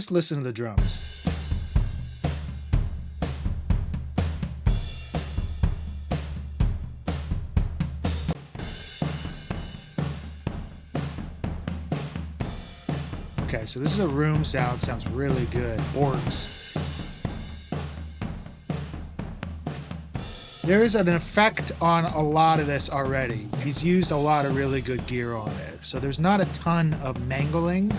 just listen to the drums. Okay, so this is a room sound. Sounds really good. Orgs. There is an effect on a lot of this already. He's used a lot of really good gear on it. So there's not a ton of mangling.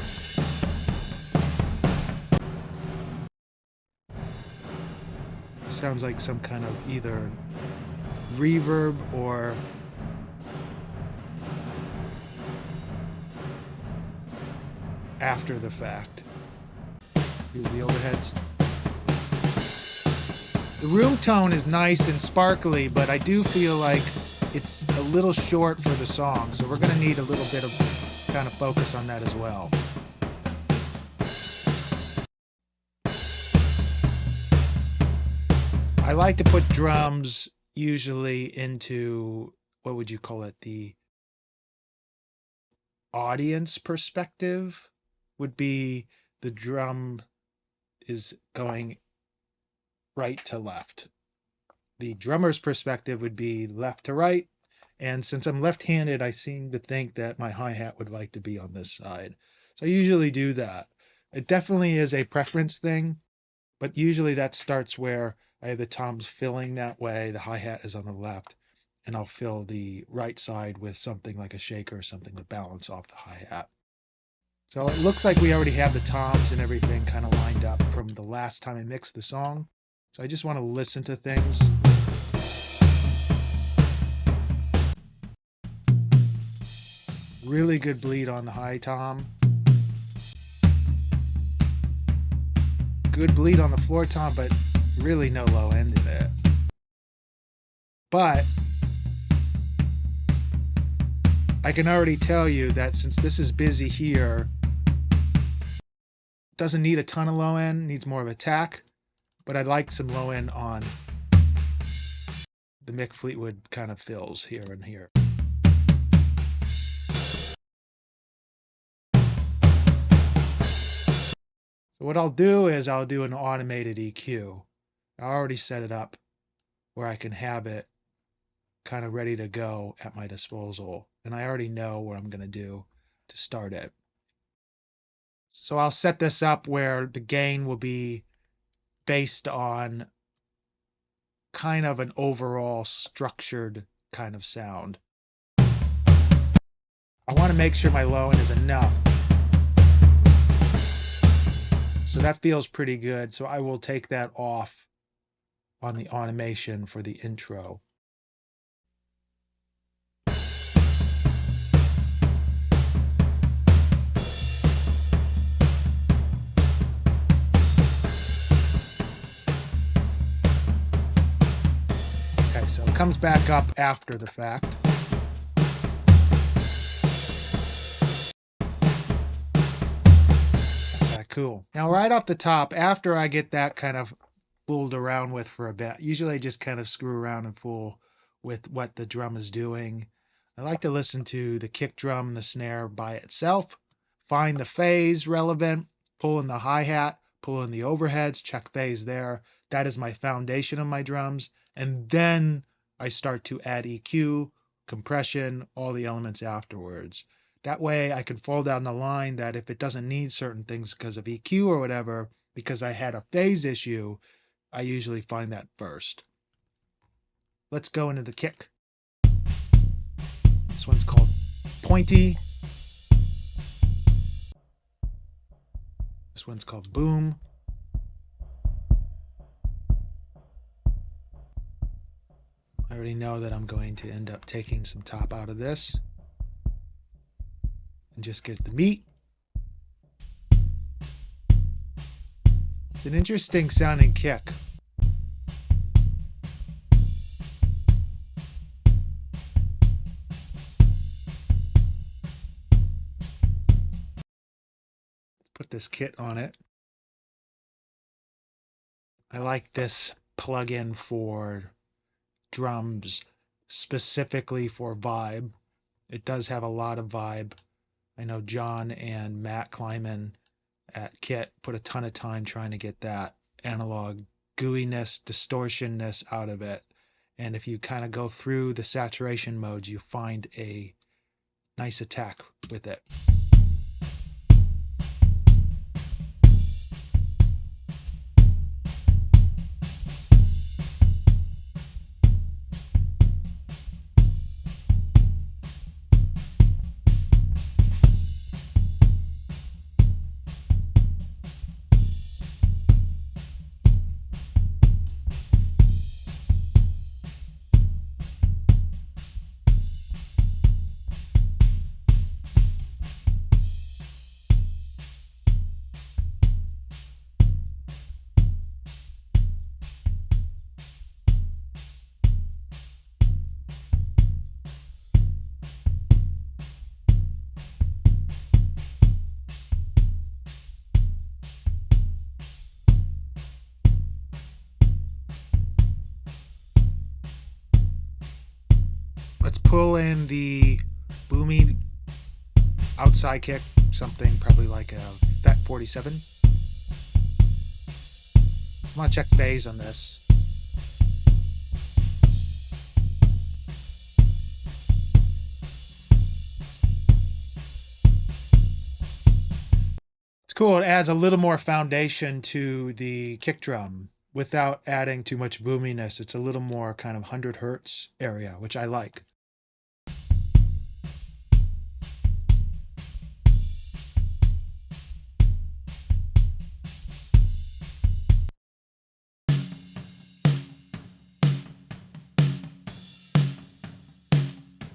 Sounds like some kind of either reverb or after the fact. Here's the overheads. The room tone is nice and sparkly, but I do feel like it's a little short for the song, so we're going to need a little bit of kind of focus on that as well. I like to put drums usually into, what would you call it, the audience perspective would be the drum is going right to left. The drummer's perspective would be left to right. And since I'm left-handed, I seem to think that my hi-hat would like to be on this side. So I usually do that. It definitely is a preference thing, but usually that starts where I have the toms filling that way. The hi-hat is on the left, and I'll fill the right side with something like a shaker or something to balance off the hi-hat. So it looks like we already have the toms and everything kind of lined up from the last time I mixed the song. So I just want to listen to things. Really good bleed on the high tom. Good bleed on the floor tom, but really no low end in it. But I can already tell you that since this is busy here, doesn't need a ton of low end, needs more of a tack. But I'd like some low end on the Mick Fleetwood kind of fills here and here. So what I'll do is I'll do an automated EQ. I already set it up where I can have it kind of ready to go at my disposal. And I already know what I'm going to do to start it. So I'll set this up where the gain will be based on kind of an overall structured kind of sound. I want to make sure my low end is enough. So that feels pretty good. So I will take that off on the automation for the intro. So it comes back up after the fact. Okay, cool. Now right off the top, after I get that kind of fooled around with for a bit, usually I just kind of screw around and fool with what the drum is doing. I like to listen to the kick drum and the snare by itself, find the phase relevant, pull in the hi-hat, pull in the overheads, check phase there. That is my foundation of my drums. And then I start to add EQ, compression, all the elements afterwards. That way I can fall down the line that if it doesn't need certain things because of EQ or whatever, because I had a phase issue, I usually find that first. Let's go into the kick. This one's called Pointy. This one's called Boom. I already know that I'm going to end up taking some top out of this and just get the meat. It's an interesting sounding kick. Put this kit on it. I like this plugin for drums, specifically for vibe. It does have a lot of vibe. I know John and Matt Kleiman at kit, put a ton of time trying to get that analog gooiness, distortionness out of it. And if you kind of go through the saturation modes, you find a nice attack with it. Let's pull in the boomy outside kick, something probably like a Fat 47. I want to check phase on this. It's cool. It adds a little more foundation to the kick drum without adding too much boominess. It's a little more kind of 100 hertz area, which I like.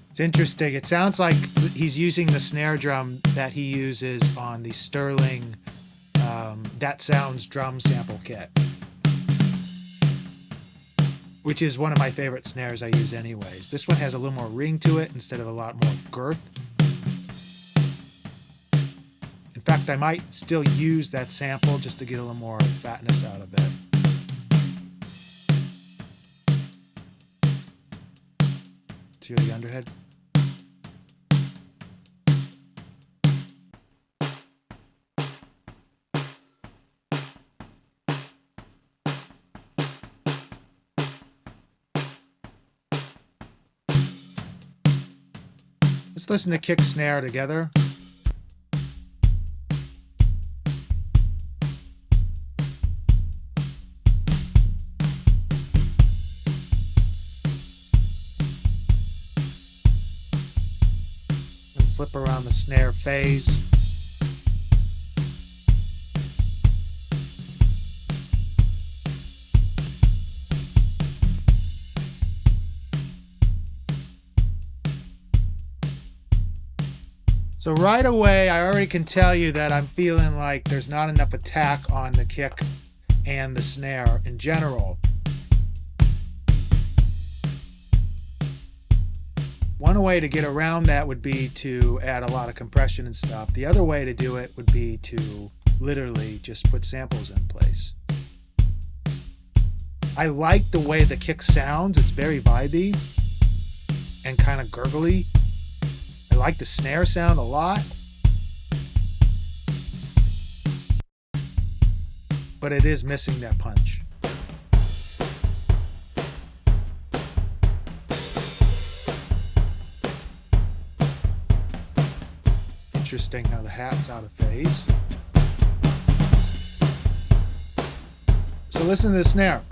It's interesting. It sounds like he's using the snare drum that he uses on the Sterling That Sounds drum sample kit, which is one of my favorite snares I use anyways. This one has a little more ring to it instead of a lot more girth. In fact, I might still use that sample just to get a little more fatness out of it. Let's hear the underhead. Let's listen to kick snare together. And flip around the snare phase. So right away, I already can tell you that I'm feeling like there's not enough attack on the kick and the snare in general. One way to get around that would be to add a lot of compression and stuff. The other way to do it would be to literally just put samples in place. I like the way the kick sounds. It's very vibey and kind of gurgly. I like the snare sound a lot, but it is missing that punch. Interesting how the hat's out of phase. So listen to the snare.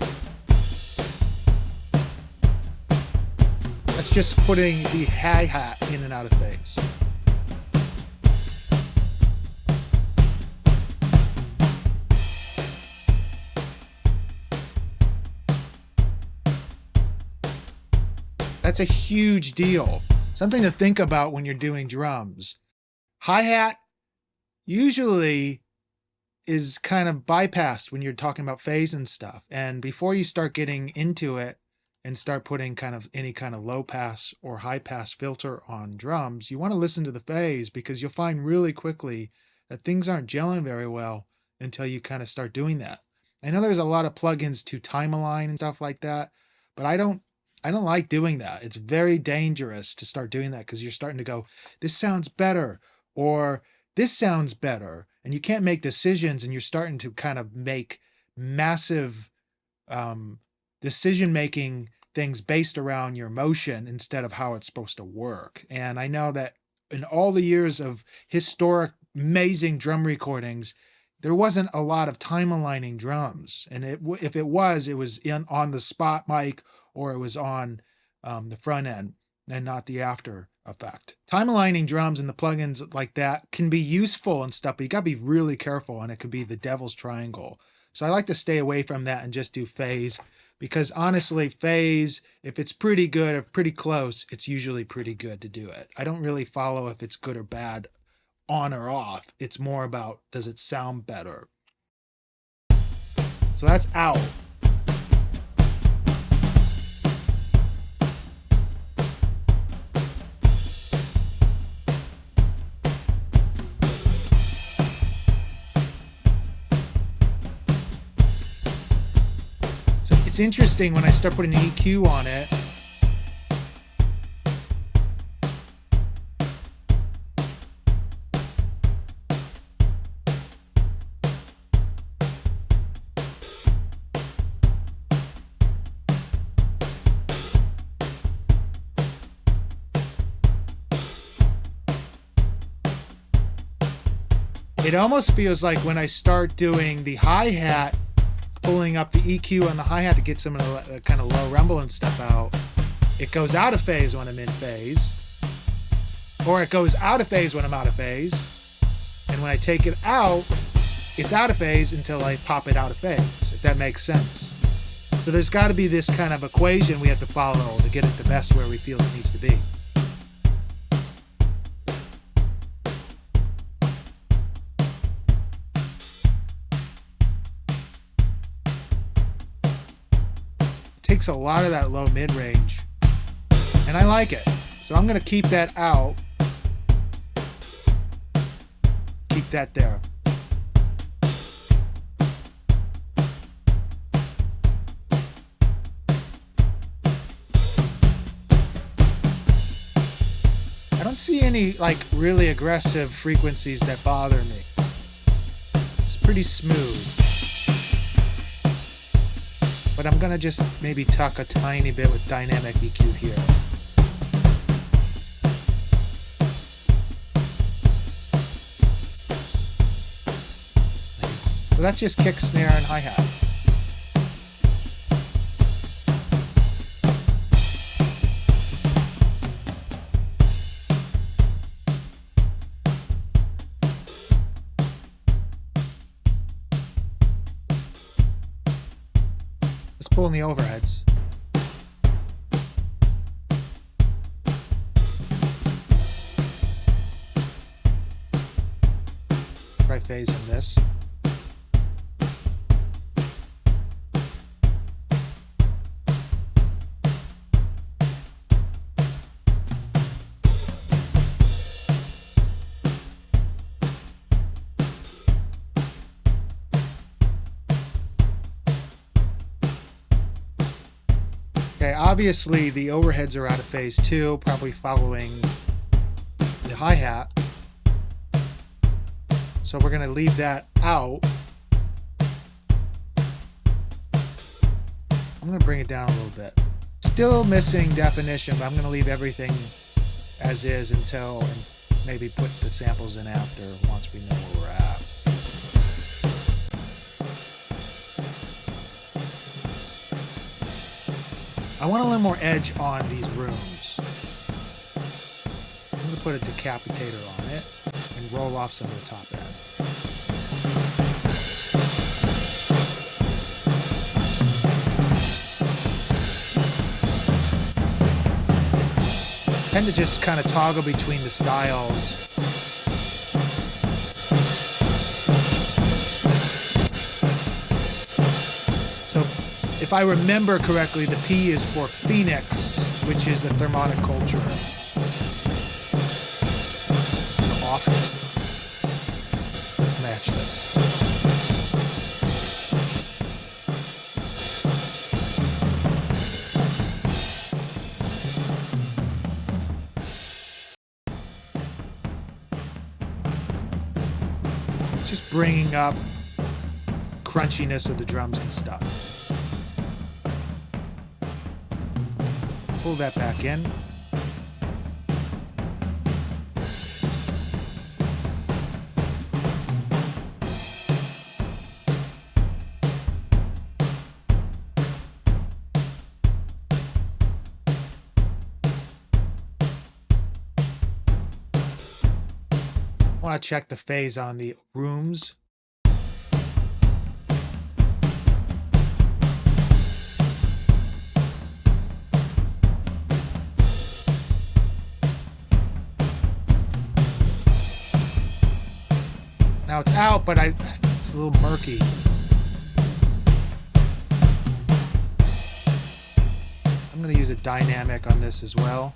That's just putting the hi-hat in and out of phase. That's a huge deal. Something to think about when you're doing drums. Hi-hat usually is kind of bypassed when you're talking about phase and stuff. And before you start getting into it and start putting kind of any kind of low pass or high pass filter on drums, you want to listen to the phase, because you'll find really quickly that things aren't gelling very well until you kind of start doing that. I know there's a lot of plugins to time align and stuff like that, but I don't like doing that. It's very dangerous to start doing that, because you're starting to go, this sounds better, or this sounds better, and you can't make decisions, and you're starting to kind of make massive decision making things based around your emotion instead of how it's supposed to work. And I know that in all the years of historic amazing drum recordings, there wasn't a lot of time aligning drums, and if it was on the spot mic, or it was on the front end and not the after effect. Time aligning drums and the plugins like that can be useful and stuff, but you got to be really careful, and it could be the devil's triangle. So I like to stay away from that and just do phase, because honestly, phase, if it's pretty good or pretty close, it's usually pretty good to do it. I don't really follow if it's good or bad on or off. It's more about, does it sound better? So that's out. So it's interesting when I start putting an EQ on it. It almost feels like when I start doing the hi-hat, pulling up the EQ on the hi-hat to get some of the kind of low rumble and stuff out, it goes out of phase when I'm in phase, or it goes out of phase when I'm out of phase, and when I take it out, it's out of phase until I pop it out of phase, if that makes sense. So there's got to be this kind of equation we have to follow to get it the best where we feel it needs to be. Takes a lot of that low mid-range, and I like it, so I'm going to keep that out, keep that there. I don't see any like really aggressive frequencies that bother me. It's pretty smooth. But I'm going to just maybe tuck a tiny bit with dynamic EQ here. So that's just kick, snare, and hi-hat. Pull in the overheads. Right phase in this. Okay, obviously the overheads are out of phase too, probably following the hi-hat. So we're going to leave that out. I'm going to bring it down a little bit. Still missing definition, but I'm going to leave everything as is until, and maybe put the samples in after once we know where we're at. I want a little more edge on these rooms. I'm going to put a decapitator on it and roll off some of the top end. I tend to just kind of toggle between the styles. So if I remember correctly, the P is for Phoenix, which is a thermonic culture. So off. Let's match this. Just bringing up crunchiness of the drums and stuff. Pull that back in. I want to check the phase on the rooms. Now it's out, but it's a little murky. I'm going to use a dynamic on this as well.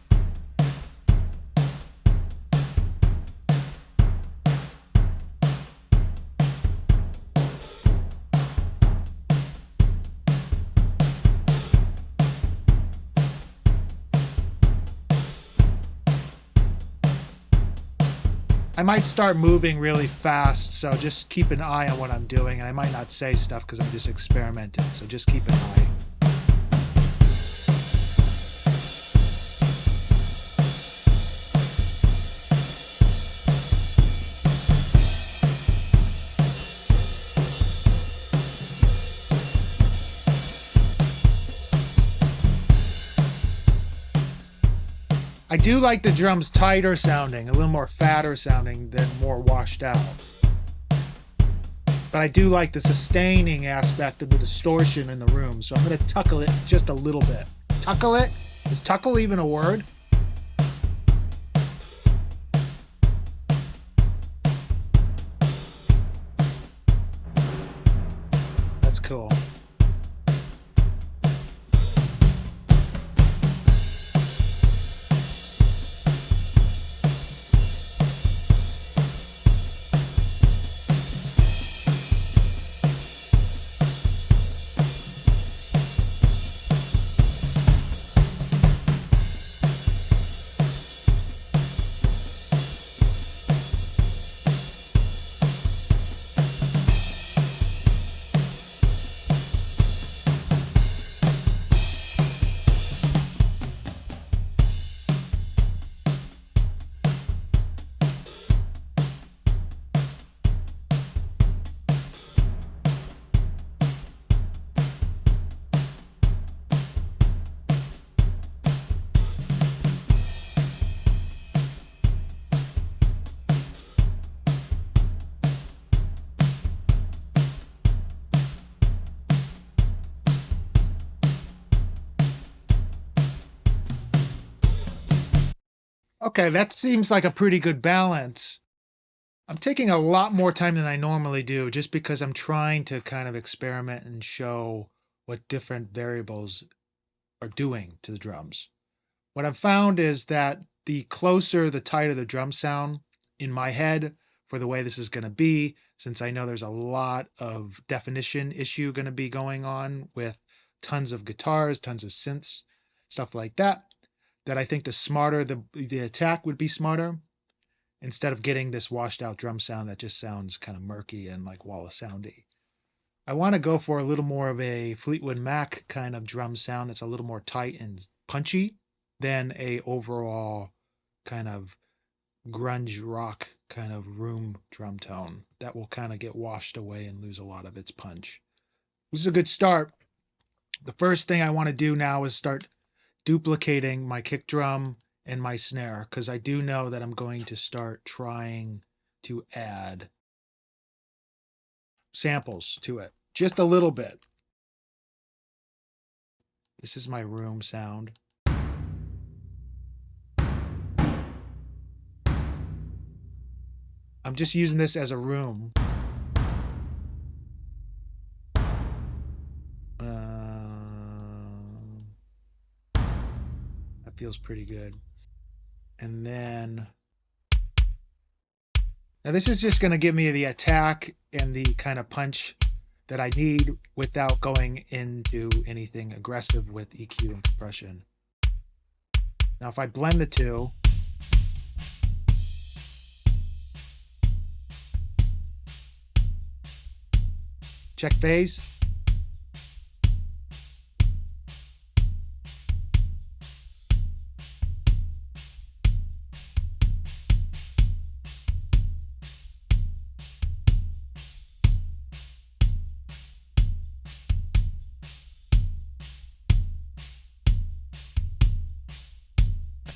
I might start moving really fast, so just keep an eye on what I'm doing, and I might not say stuff because I'm just experimenting, so just keep an eye. I do like the drums tighter sounding, a little more fatter sounding than more washed out. But I do like the sustaining aspect of the distortion in the room, so I'm going to tuckle it just a little bit. Tuckle it? Is tuckle even a word? That's cool. Okay, that seems like a pretty good balance. I'm taking a lot more time than I normally do just because I'm trying to kind of experiment and show what different variables are doing to the drums. What I've found is that the closer, the tighter the drum sound in my head for the way this is going to be, since I know there's a lot of definition issue going to be going on with tons of guitars, tons of synths, stuff like that, that I think the smarter the attack would be smarter, instead of getting this washed out drum sound that just sounds kind of murky and like wall of soundy. I want to go for a little more of a Fleetwood Mac kind of drum sound that's a little more tight and punchy than a overall kind of grunge rock kind of room drum tone that will kind of get washed away and lose a lot of its punch. This is a good start. The first thing I want to do now is start duplicating my kick drum and my snare, because I do know that I'm going to start trying to add samples to it, just a little bit. This is my room sound. I'm just using this as a room. That feels pretty good. And then, now this is just going to give me the attack and the kind of punch that I need without going into anything aggressive with EQ and compression. Now if I blend the two, Check phase.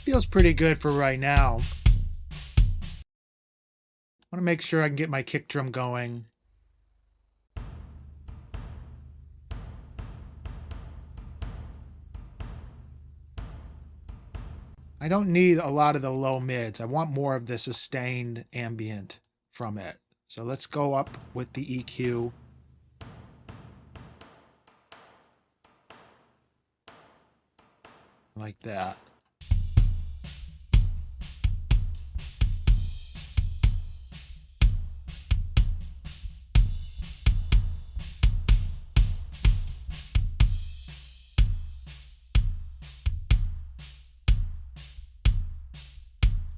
Feels pretty good for right now. I want to make sure I can get my kick drum going. I don't need a lot of the low mids. I want more of the sustained ambient from it. So let's go up with the EQ. Like that.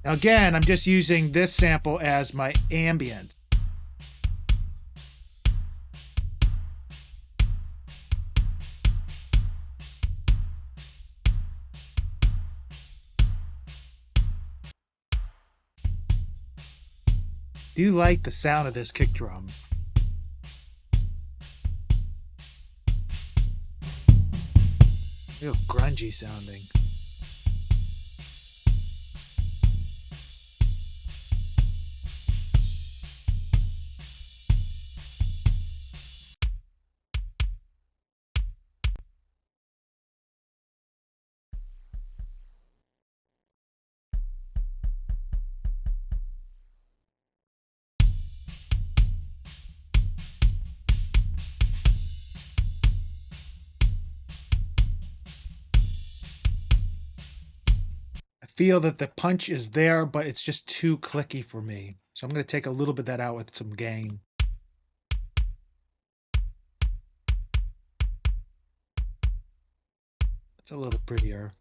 Now again, I'm just using this sample as my ambient. Do you like the sound of this kick drum? Real grungy sounding. Feel that the punch is there, but it's just too clicky for me. So I'm going to take a little bit of that out with some gain. It's a little prettier.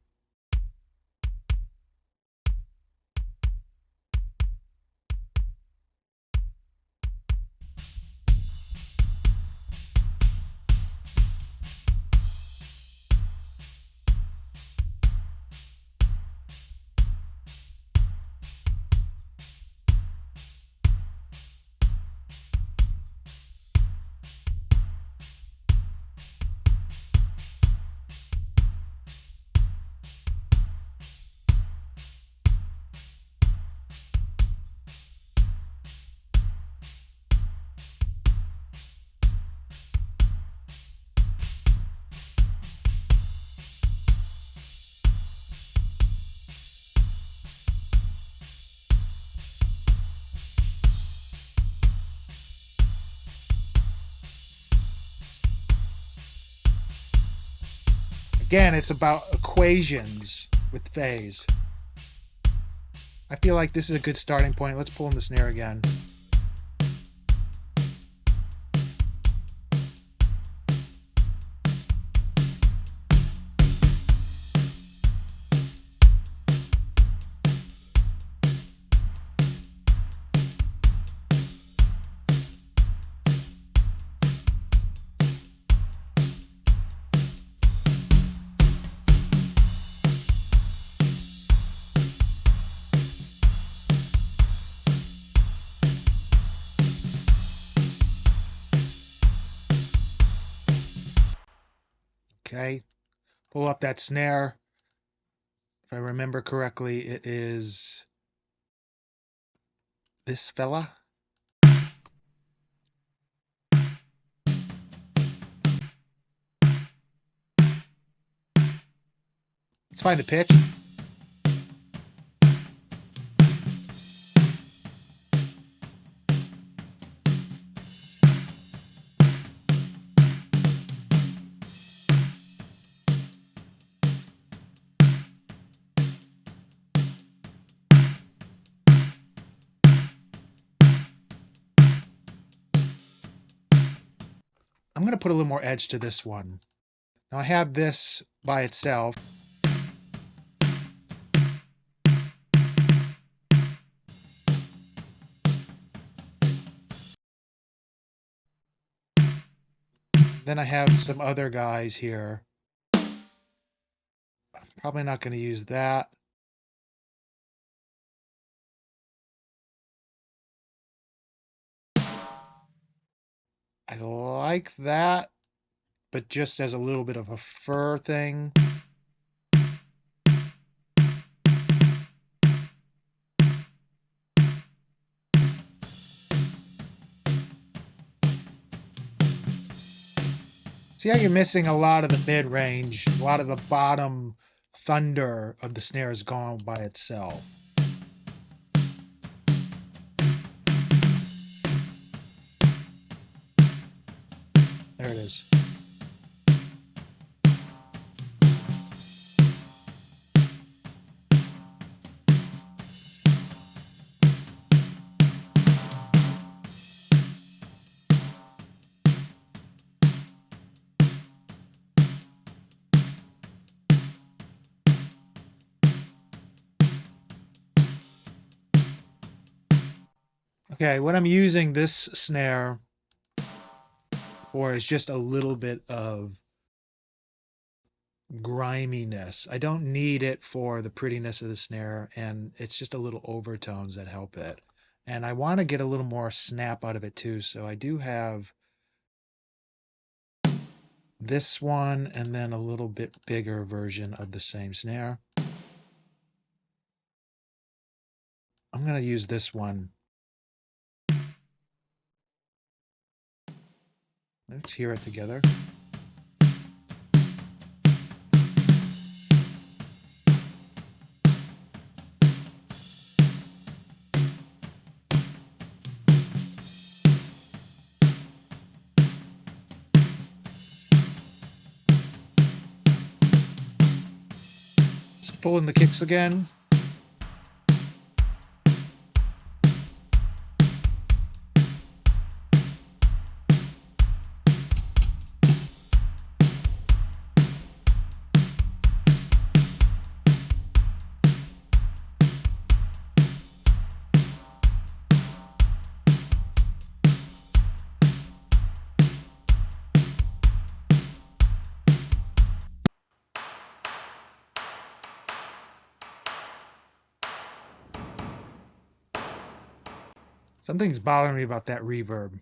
Again, it's about equations with phase. I feel like this is a good starting point. Let's pull in the snare again. Okay, pull up that snare. If I remember correctly, it is this fella. Let's find the pitch. I'm going to put a little more edge to this one. Now I have this by itself. Then I have some other guys here. I'm probably not going to use that. I like that, but just as a little bit of a fur thing. See how you're missing a lot of the mid-range, a lot of the bottom thunder of the snare is gone by itself. There it is. Okay, what I'm using this snare for is just a little bit of griminess. I don't need it for the prettiness of the snare, and it's just a little overtones that help it. And I want to get a little more snap out of it too, so I do have this one and then a little bit bigger version of the same snare. I'm going to use this one. Let's hear it together. Just pull in the kicks again. Something's bothering me about that reverb.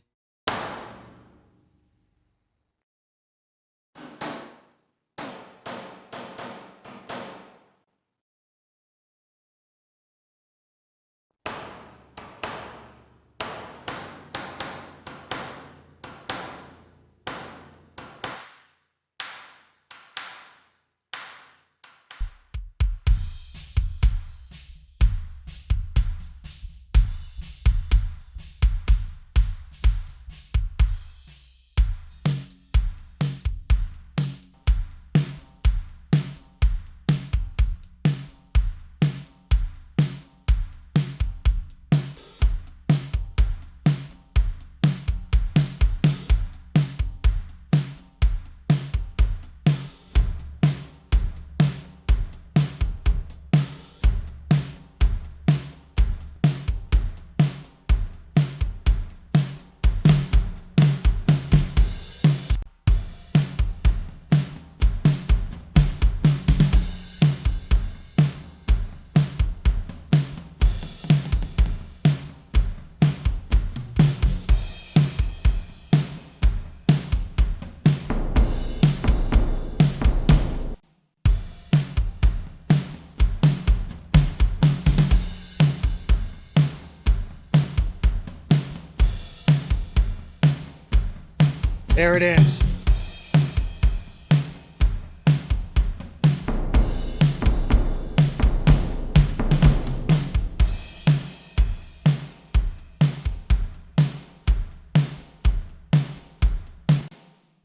There it is.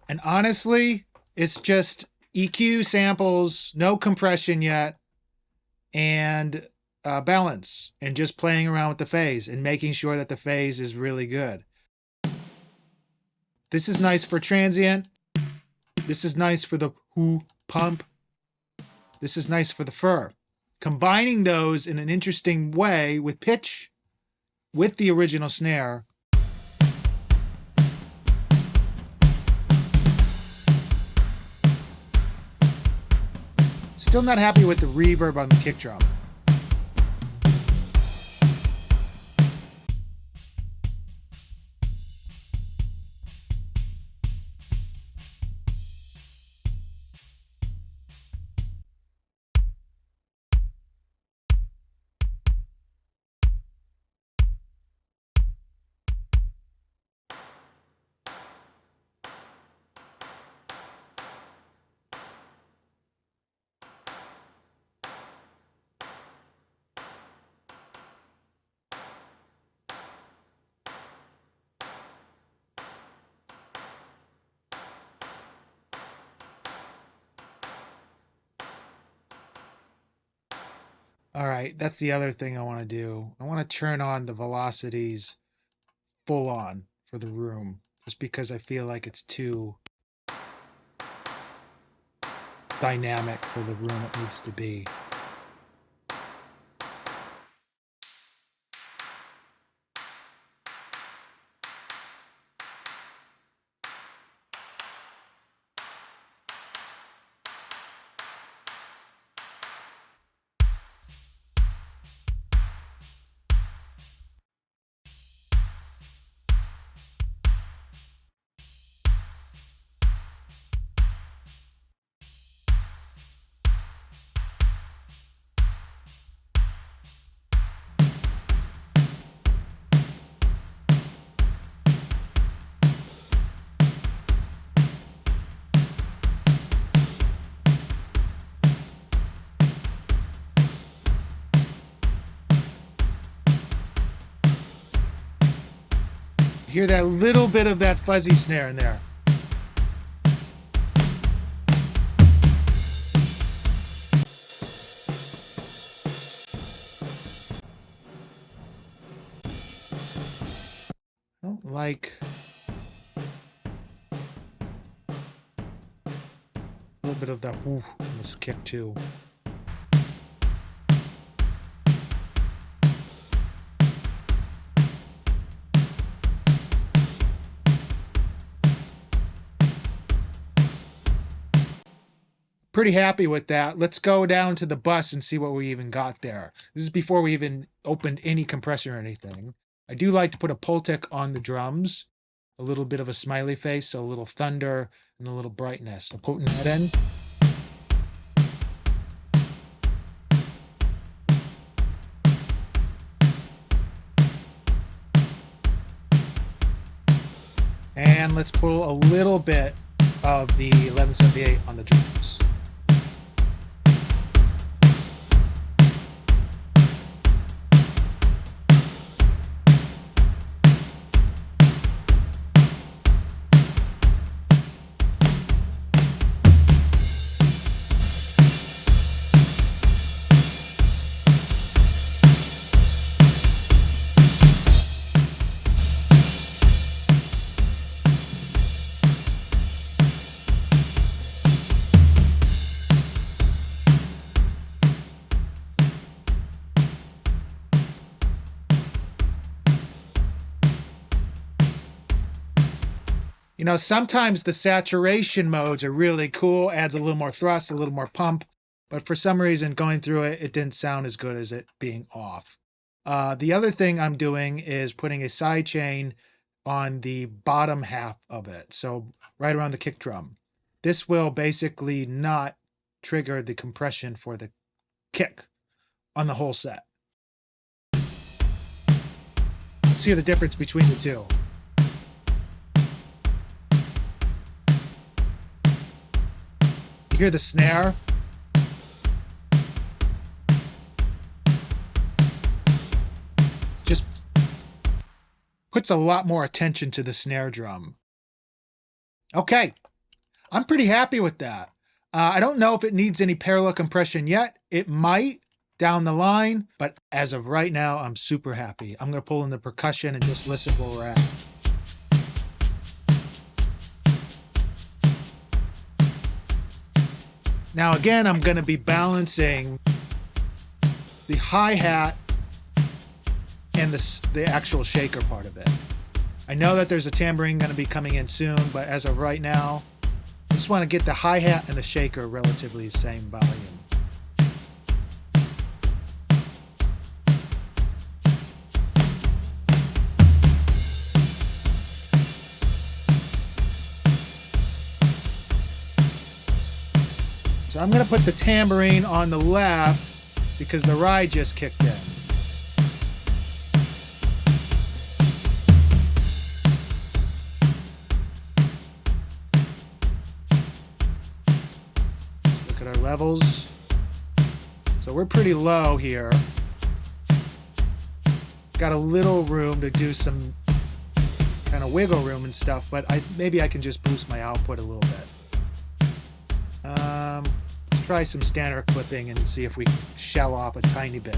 And honestly, it's just EQ samples, no compression yet, and balance, and just playing around with the phase and making sure that the phase is really good. This is nice for transient. This is nice for the whoo pump. This is nice for the fur. Combining those in an interesting way with pitch, with the original snare, Still not happy with the reverb on the kick drum. All right, that's the other thing I want to do. I want to turn on the velocities full on for the room, just because I feel like it's too dynamic for the room it needs to be. Hear that little bit of that fuzzy snare in there. I don't like a little bit of that woo in this kick too. Pretty happy with that. Let's go down to the bus and see what we even got there. This is before we even opened any compressor or anything. I do like to put a Pultic on the drums, a little bit of a smiley face, so a little thunder and a little brightness. I'm putting that in. And let's pull a little bit of the 1178 on the drums. You know, sometimes the saturation modes are really cool, adds a little more thrust, a little more pump, but for some reason going through it, it didn't sound as good as it being off. The other thing I'm doing is putting a sidechain on the bottom half of it, so right around the kick drum. This will basically not trigger the compression for the kick on the whole set. Let's hear the difference between the two. Hear the snare. Just puts a lot more attention to the snare drum. Okay, I'm pretty happy with that. I don't know if it needs any parallel compression yet. It might down the line, but as of right now, I'm super happy. I'm going to pull in the percussion and just listen where we're at. Now again, I'm going to be balancing the hi-hat and the actual shaker part of it. I know that there's a tambourine going to be coming in soon, but as of right now, I just want to get the hi-hat and the shaker relatively the same volume. So I'm going to put the tambourine on the left because the ride just kicked in. Let's look at our levels. So we're pretty low here. Got a little room to do some kind of wiggle room and stuff, but maybe I can just boost my output a little bit. Let's try some standard clipping and see if we can shell off a tiny bit.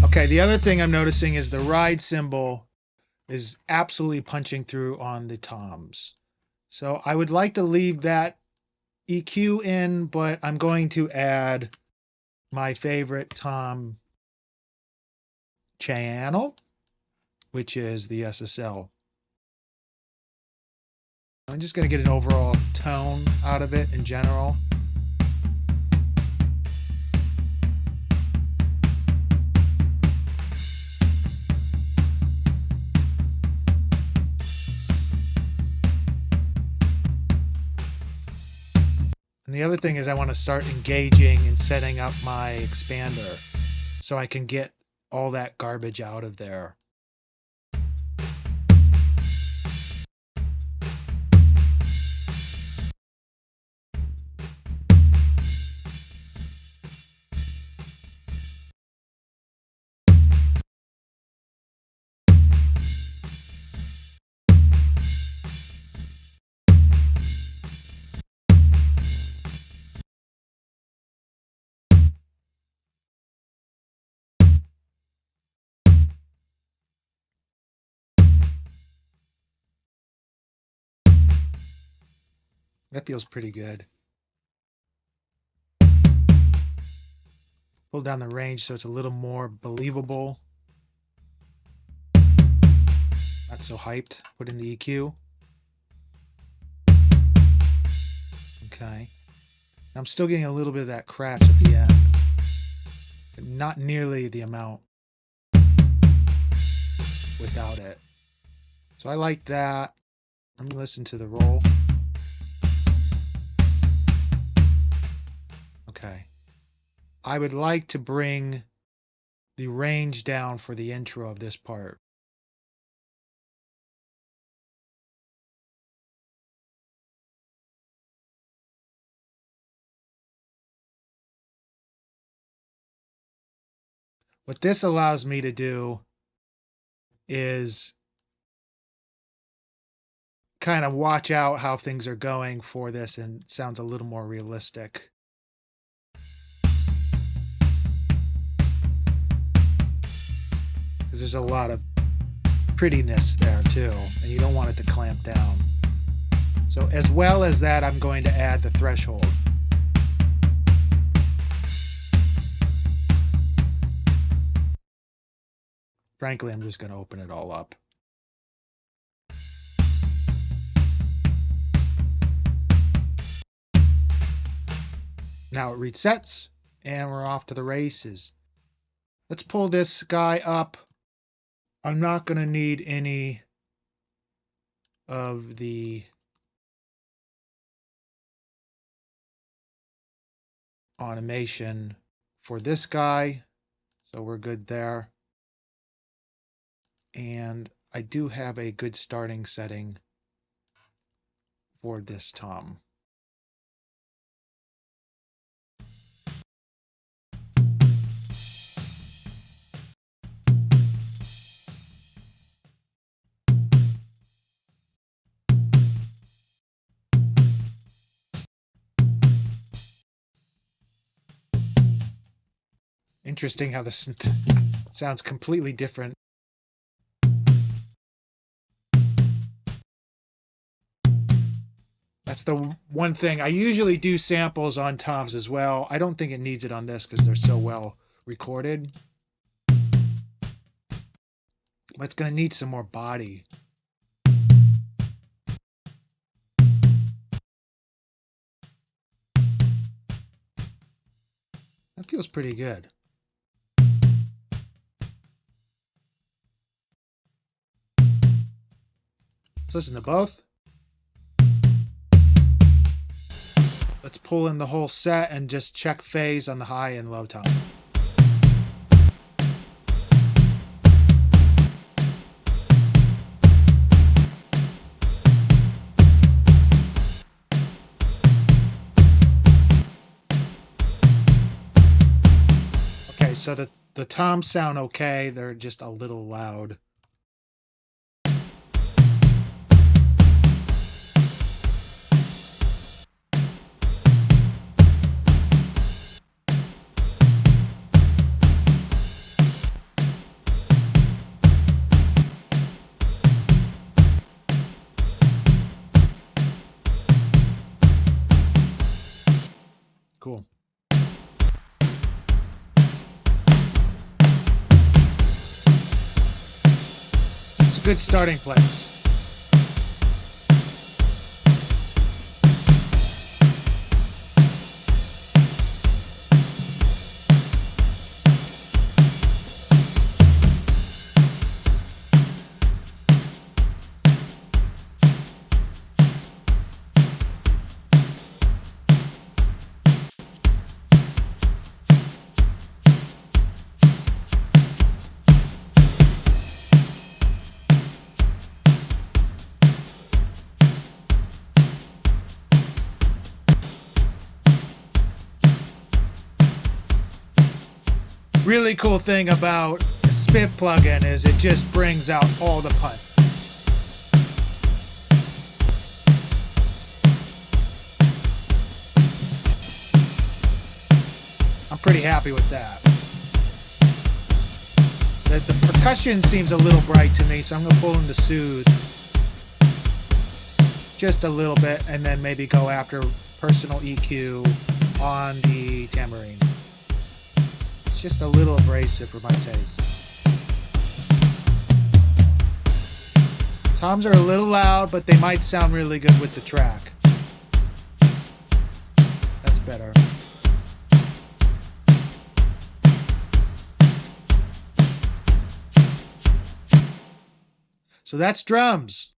Okay, the other thing I'm noticing is the ride cymbal is absolutely punching through on the toms. So I would like to leave that EQ in, but I'm going to add my favorite tom channel, which is the SSL. I'm just going to get an overall tone out of it in general. And the other thing is I want to start engaging and setting up my expander so I can get all that garbage out of there. That feels pretty good. Pull down the range so it's a little more believable. Not so hyped. Put in the EQ. Okay. I'm still getting a little bit of that crash at the end, but not nearly the amount without it. So I like that. Let me listen to the roll. Okay. I would like to bring the range down for the intro of this part. What this allows me to do is kind of watch out how things are going for this, and it sounds a little more realistic. Because there's a lot of prettiness there too, and you don't want it to clamp down. So as well as that, I'm going to add the threshold. Frankly, I'm just going to open it all up. Now it resets, and we're off to the races. Let's pull this guy up. I'm not going to need any of the automation for this guy, so we're good there. And I do have a good starting setting for this tom. Interesting how this sounds completely different. That's the one thing. I usually do samples on toms as well. I don't think it needs it on this because they're so well recorded. But it's going to need some more body. That feels pretty good. Let's listen to both. Let's pull in the whole set and just check phase on the high and low tom. Okay, so the toms sound okay. They're just a little loud. Cool. It's a good starting place. Really cool thing about the Spiff plugin is it just brings out all the punch. I'm pretty happy with that. The percussion seems a little bright to me, so I'm going to pull in the soothe just a little bit and then maybe go after personal EQ on the tambourine. Just a little abrasive for my taste. Toms are a little loud, but they might sound really good with the track. That's better. So that's drums.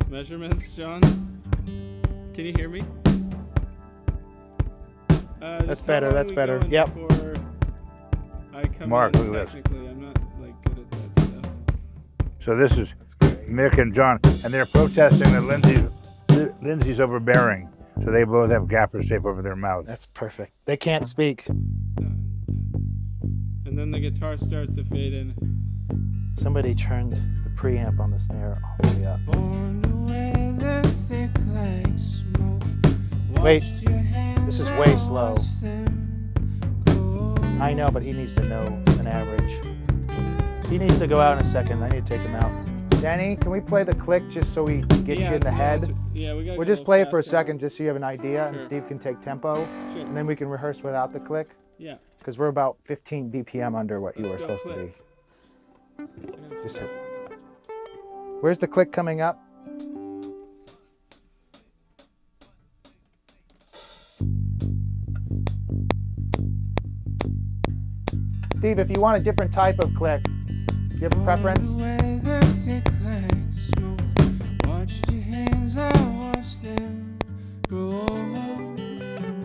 Measurements, John? Can you hear me? That's better. That's better. Yep. Marc, look at this. I'm not like good at that stuff. So this is Mick and John, and they're protesting that Lindsay's overbearing. So they both have gaffer tape over their mouth. That's perfect. They can't speak. And then the guitar starts to fade in. Somebody turned the preamp on the snare all the way up. Wait, this is way slow. I know, but he needs to know an average. He needs to go out in a second. I need to take him out. Danny, can we play the click just so we get you in the head? Yeah, we'll just play it for a second just so you have an idea, sure. And Steve can take tempo. Sure. And then we can rehearse without the click. Yeah. Because we're about 15 BPM under what you were Let's go supposed click. to be. Just hit. Where's the click coming up? Steve, if you want a different type of click, do you have a preference?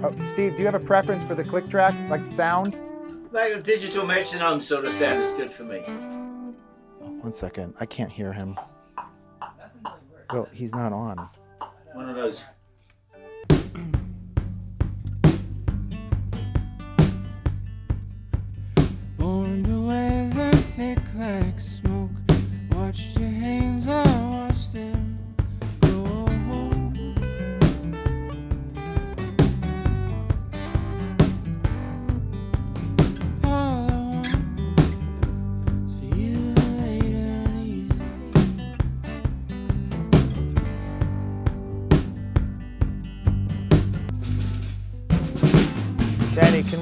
Oh, Steve, do you have a preference for the click track, like sound? Like a digital metronome sort of sound is good for me. One second, I can't hear him. Well, he's not on. One of those. Under weather thick like smoke. Watched your hands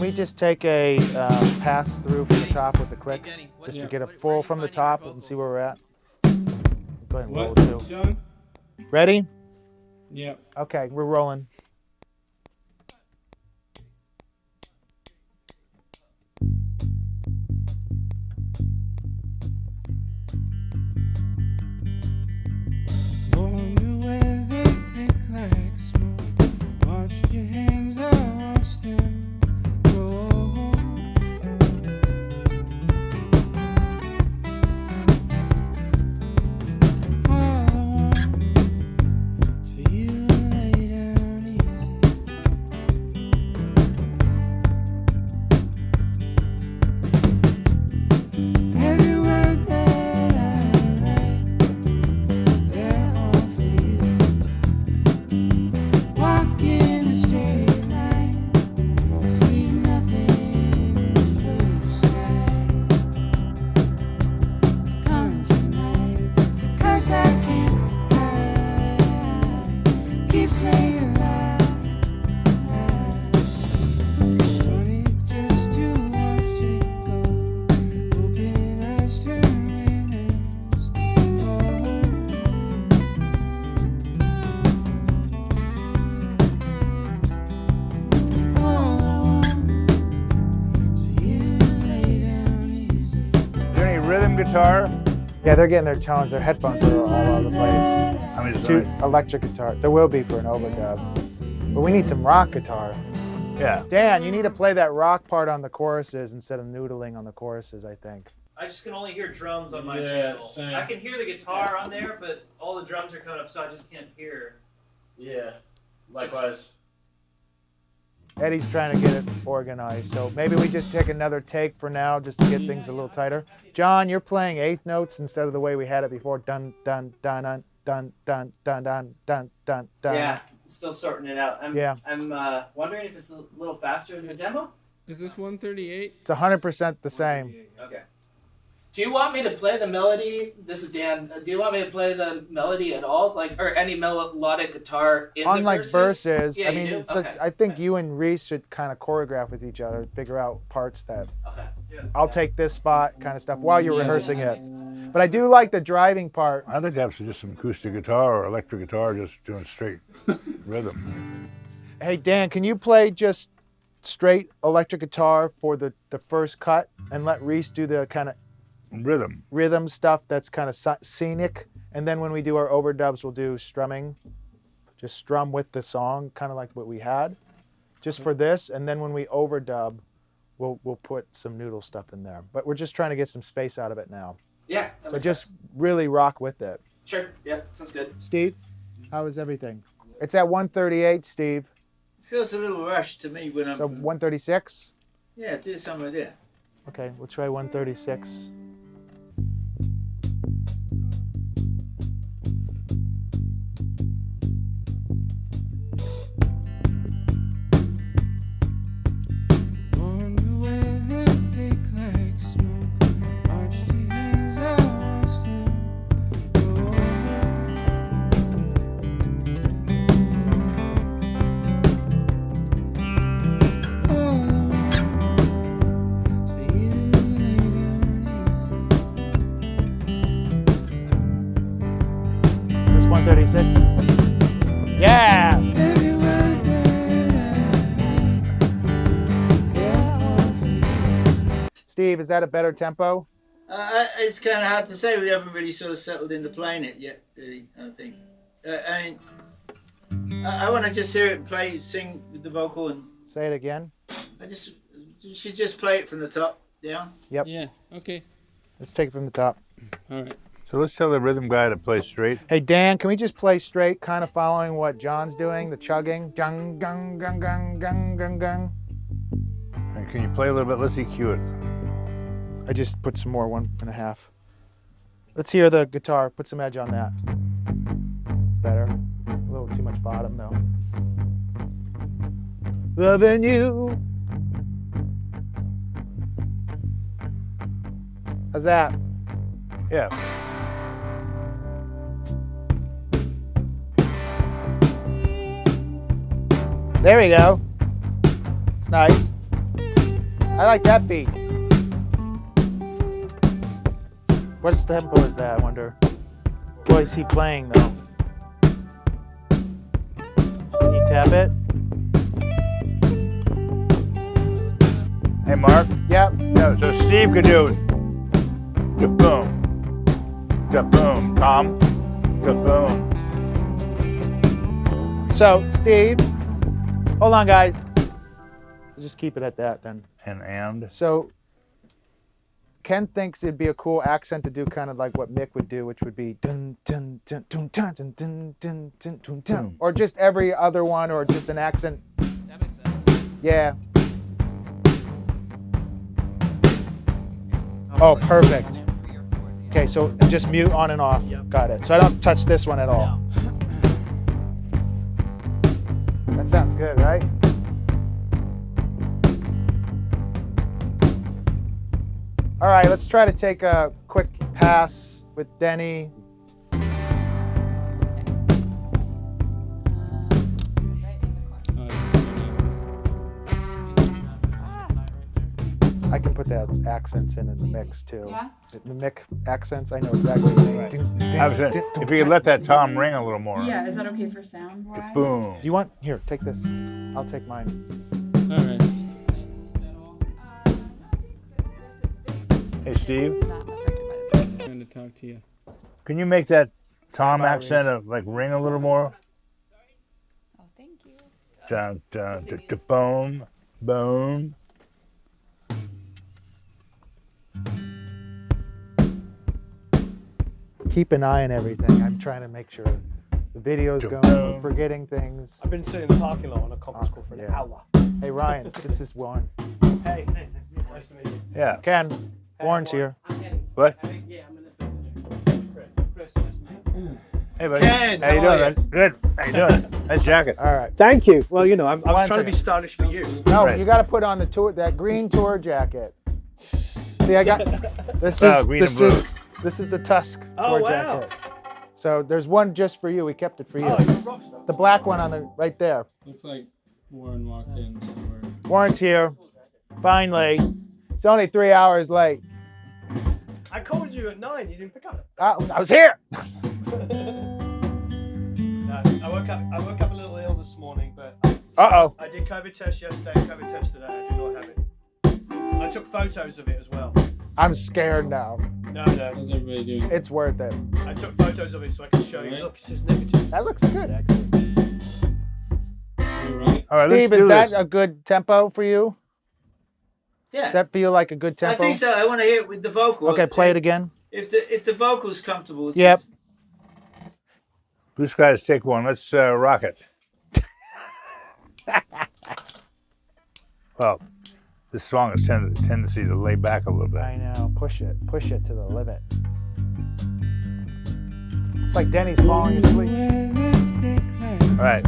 can we just take a pass through from the top with the click? Just to get a full from the top and see where we're at? Go ahead and roll What, too. John? Ready? Yep. Okay, we're rolling. Guitar? Yeah, they're getting their tones. Their headphones are all over the place. I mean, Two electric guitar. There will be for an overdub. But we need some rock guitar. yeah. Dan, you need to play that rock part on the choruses instead of noodling on the choruses, I think. I just can only hear drums on my Yeah, channel. same. I can hear the guitar on there, but all the drums are coming up, so I just can't hear. Yeah, likewise. Eddie's trying to get it organized, so maybe we just take another take for now just to get things a little tighter. John, you're playing eighth notes instead of the way we had it before. Dun dun dun dun dun dun dun dun dun dun dun. Yeah, still sorting it out. I'm wondering if it's a little faster in the demo. Is this 138? It's 100% the same. Okay. Do you want me to play the melody? This is Dan. Do you want me to play the melody at all, like, or any melodic guitar in On the like verses, Yeah, I mean, you do? so Okay. I think you and Reese should kind of choreograph with each other, figure out parts that Okay. I'll take this spot kind of stuff while you're rehearsing it. But I do like the driving part. I'd like to have just some acoustic guitar or electric guitar just doing straight rhythm. Hey, Dan, can you play just straight electric guitar for the first cut and let Reese do the kind of rhythm stuff that's kind of scenic, and then when we do our overdubs we'll do strumming, just strum with the song, kind of like what we had just for this, and then when we overdub we'll put some noodle stuff in there, but we're just trying to get some space out of it now. Yeah. So just really rock with it. Sure. Yeah, sounds good. Steve, how is everything? It's at 138, Steve. Feels a little rushed to me when I'm. So 136. Yeah, do somewhere there. Okay, we'll try 136. Is this 136? Yeah! Steve, is that a better tempo? It's kind of hard to say. We haven't really sort of settled into playing it yet, really, I don't think. I mean, I want to just hear it play, sing with the vocal, and Say it again. you should just play it from the top down. Yep. Yeah, okay. Let's take it from the top. All right. So let's tell the rhythm guy to play straight. Hey, Dan, can we just play straight, kind of following what John's doing, the chugging? Gung, gung, gung, gung, gung, gung, gung. And can you play a little bit? Let's EQ it. I just put some more, 1.5. Let's hear the guitar. Put some edge on that. It's better. A little too much bottom, though. Loving you. How's that? Yeah. There we go. It's nice. I like that beat. What tempo is that, I wonder? What is he playing though? Can you tap it? Hey, Mark. Yep. No, so Steve could do da boom, Tom, da boom. So, Steve, hold on, guys. We'll just keep it at that then. And So, Ken thinks it'd be a cool accent to do kind of like what Mick would do, which would be dun dun dun dun dun dun dun dun dun dun dun, or just every other one, or just an accent. That makes sense. Yeah. Oh, perfect. Okay, so just mute on and off. Yep. Got it. So I don't touch this one at all. That sounds good, right? All right, let's try to take a quick pass with Denny. I can put that accents in the mix too. Yeah? The Mick accents, I know exactly what you mean. I was saying, if you could let that tom ring a little more. Yeah, is that okay for sound wise? Boom. Do you want, here, take this. I'll take mine. All right. Hey, Steve, Not affected by the bass. Trying to talk to you. can you make that tom Batteries. accent like ring a little more? Oh, thank you. Dun dun da da boom, boom. Keep an eye on everything. I'm trying to make sure the video's going, we're forgetting things. I've been sitting in the parking lot on a conference call for an Yeah. hour. Hey, Ryan, this is Warren. Hey, nice to meet you. Yeah. Ken, Warren's here. What? Yeah, I'm an assistant. Chris, nice to meet you. Hey, buddy. Ken, how you how are doing? Man? Good. How you doing? Nice jacket. All right. Thank you. Well, you know, I One was trying to be second. stylish for you. No, Right. you got to put on the tour, that green tour jacket. See, I got, this Oh, is, green and this is the Tusk Oh, tour wow. jacket. So there's one just for you. We kept it for you. Oh, you're a rock star. The black one on the right there. Looks like Warren walked in somewhere. Warren's here. Finally. It's only 3 hours late. I called you at 9. You didn't pick up. I was here. No, I woke up a little ill this morning, but Uh-oh. I did COVID test yesterday, COVID test today. I do not have it. I took photos of it as well. I'm scared now. No. How's everybody doing? It's worth it. I took photos of it so I can show you. Right. Look, it says negative. That looks good, actually. You right? All right, Steve, let's is do that this. a good tempo for you? Yeah. Does that feel like a good I tempo? think so. I want to hear it with the vocal. Okay, play it again. If the vocal's comfortable. It's Yep. just- Blue skies, take one. Let's rock it. Well, this song has tendency to lay back a little bit. I know. Push it to the limit. It's like Denny's falling asleep. All right.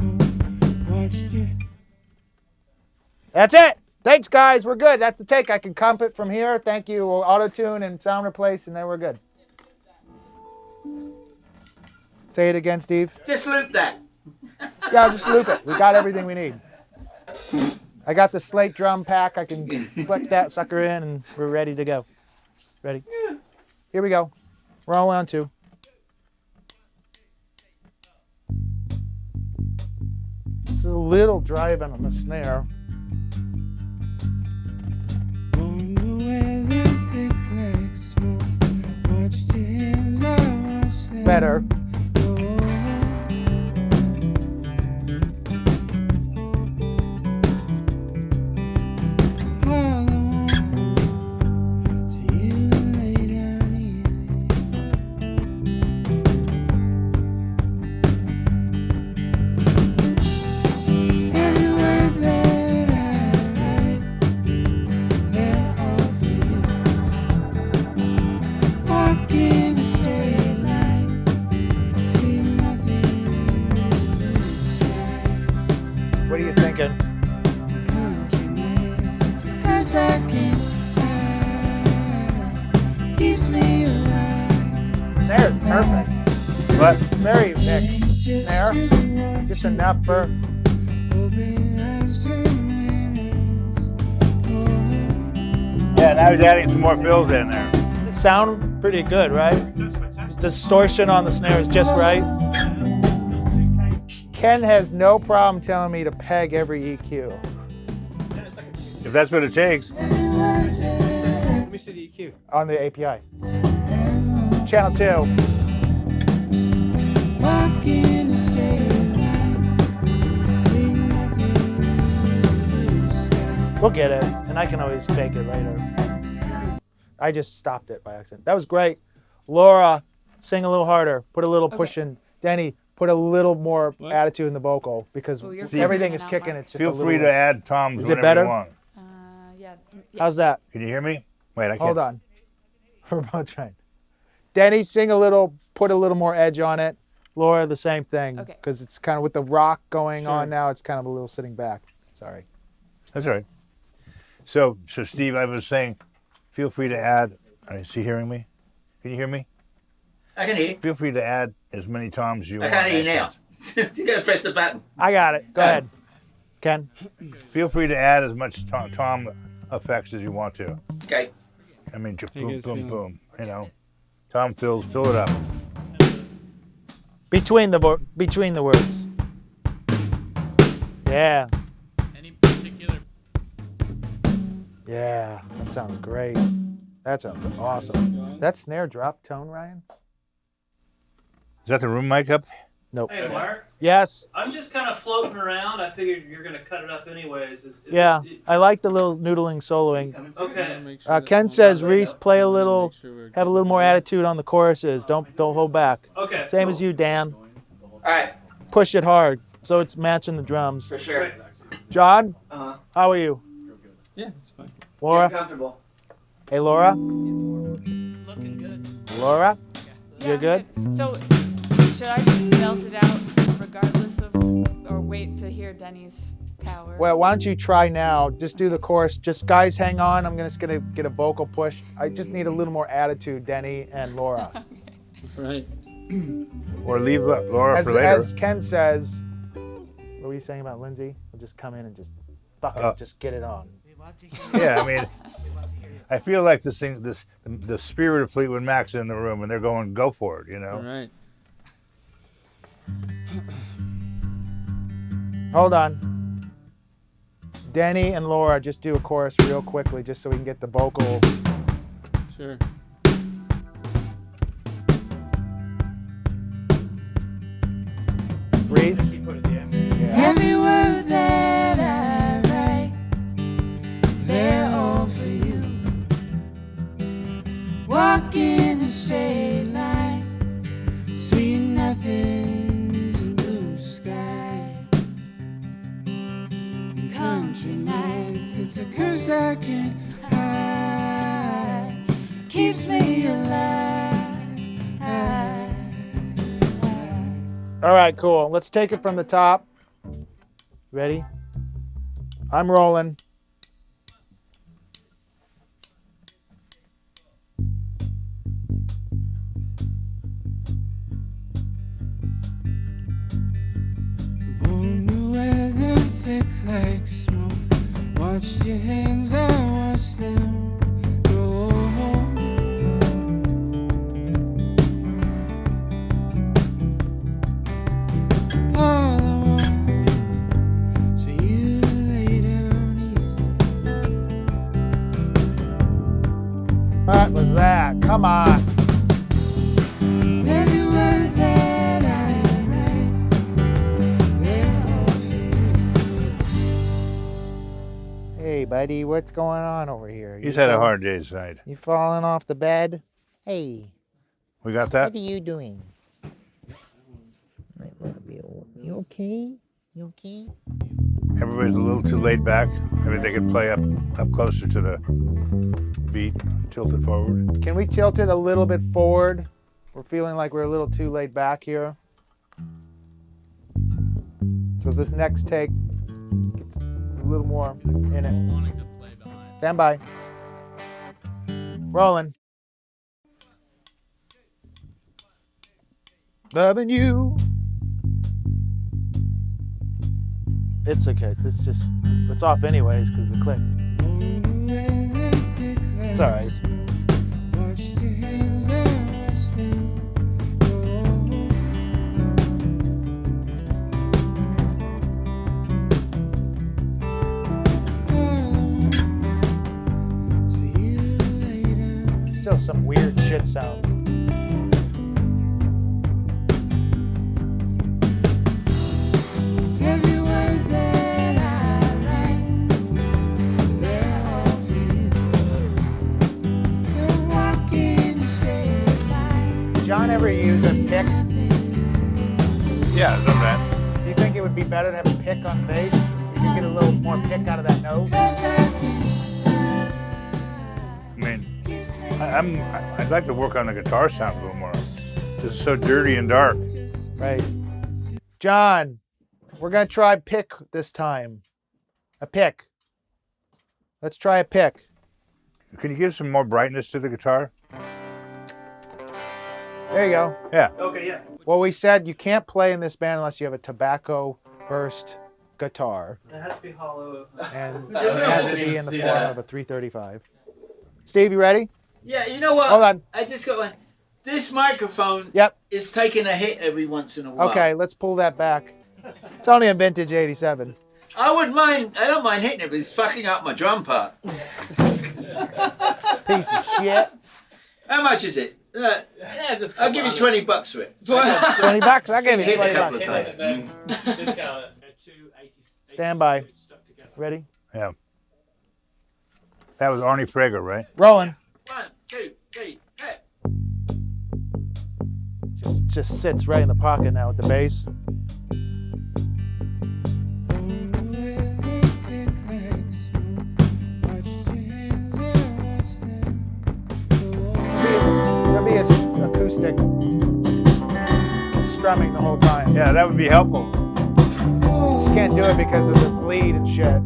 That's it. Thanks, guys. We're good. That's the take. I can comp it from here. Thank you. We'll auto-tune and sound replace, and then we're good. Say it again, Steve. Just loop that. Yeah, I'll just loop it. We got everything we need. I got the slate drum pack. I can slick that sucker in, and we're ready to go. Ready? Here we go. We're all on 2. It's a little driving on the snare. Better. What are you thinking? Snare is perfect. What? Very Mick. Snare. Just enough for. Yeah, now he's adding some more fills in there. Does it sound pretty good, right? Distortion on the snare is just right. Ken has no problem telling me to peg every EQ. If that's what it takes. Let me see the EQ. On the API. Channel 2. We'll get it, and I can always fake it later. I just stopped it by accident. That was great. Laura, sing a little harder. Put a little push in. Denny, put a little more attitude in the vocal because everything is kicking. It's just Feel free to add toms whenever you want. Yeah. How's that? Can you hear me? Wait, I can't. Hold on. We're both trying. Denny, sing a little, put a little more edge on it. Laura, the same thing. Okay. Because it's kind of with the rock going on now, it's kind of a little sitting back. Sorry. That's all right. So Steve, I was saying, feel free to add. Is he hearing me? Can you hear me? I can hear you. Feel free to add as many toms as you want. I can't hear you now. You gotta press the button. I got it. Go ahead, Ken. Feel free to add as much tom effects as you want to. Okay. I mean, boom, guys boom, feeling? boom. You know, tom fills, fill it up. Between the words. Yeah. Any particular? Yeah. That sounds great. That sounds awesome. That snare drop tone, Ryan? Is that the room mic up? Nope. Hey, Mark. Yes. I'm just kind of floating around. I figured you're gonna cut it up anyways. Yeah. I like the little noodling soloing. Okay. Ken says, Reese, play a little, have a little more attitude on the choruses. Don't hold back. Okay. Same as you, Dan. All right. Push it hard so it's matching the drums. For sure. John, Uh-huh. how are you? Yeah, it's fine. Laura? Comfortable. Hey, Laura? Looking good. Laura? Yeah, You're I'm good? So, should I just belt it out regardless of, or wait to hear Denny's power? Well, why don't you try now? Just do the chorus. Just guys, hang on. I'm just gonna get a vocal push. I just need a little more attitude, Denny and Laura. Right. Or leave Laura for later. As Ken says, what were you saying about Lindsay? We'll just come in and just fuck it, just get it on. Yeah, I mean, I feel like the spirit of Fleetwood Mac's in the room, and they're going, go for it, you know. All right. Hold on. Denny and Laura, just do a chorus real quickly, just so we can get the vocal. Sure. Reese? Every word that I write, they're all for you. Walk in a straight line, sweet nothings and blue sky. And country nights, it's a curse I can't hide, keeps me alive. All right, cool. Let's take it from the top. Ready? I'm rolling. Warm weather thick like smoke. Watched your hands, I watched them go home. All I want is for you to lay down easy. What was that? Come on. Every word that I write, they're all for you. Hey, buddy, what's going on over here? He's had a hard day's night. You falling off the bed? Hey, We got that? what are you doing? I love you. You okay? You okay? Everybody's a little too laid back. I mean, they could play up closer to the beat, tilt it forward. Can we tilt it a little bit forward? We're feeling like we're a little too laid back here. So this next take gets a little more in it. Wanting to play behind. Stand by. Rolling. Loving you. It's okay. It's off anyways because the click. Warm weather thick It's all right. Watched your hands and watched them go. It's for you to lay down. Still some weird shit sounds. Every word that I write, they're all for you. You're walking a straight line. Did John ever use a pick? Yeah, I've done that. Do you think it would be better to have a pick on bass? You get a little more pick out of that note. I mean, I'd like to work on the guitar sound a little more. This is so dirty and dark. Right. John, we're gonna try pick this time. A pick. Let's try a pick. Can you give some more brightness to the guitar? There you go. Yeah. Okay, yeah. Well, we said you can't play in this band unless you have a tobacco burst guitar, It has to be hollow. and I it has to didn't be even in the see form that. of a 335. Steve, you ready? Yeah, you know what? Hold on. I just got one. This microphone Yep. is taking a hit every once in a while. Okay, let's pull that back. It's only a vintage 87. I wouldn't mind. I don't mind hitting it, but it's fucking up my drum part. Piece of shit. How much is it? Yeah, just. I'll give you $20 for it. $20? I'll give you Hit it a 20 couple bucks. of times. Discount it. Stand by. Ready? Yeah. That was Arnie Frager, right? Rolling. 1, 2, 3, hey. Just sits right in the pocket now with the bass. There'll be a acoustic strumming the whole time. Yeah, that would be helpful. Just can't do it because of the bleed and shit.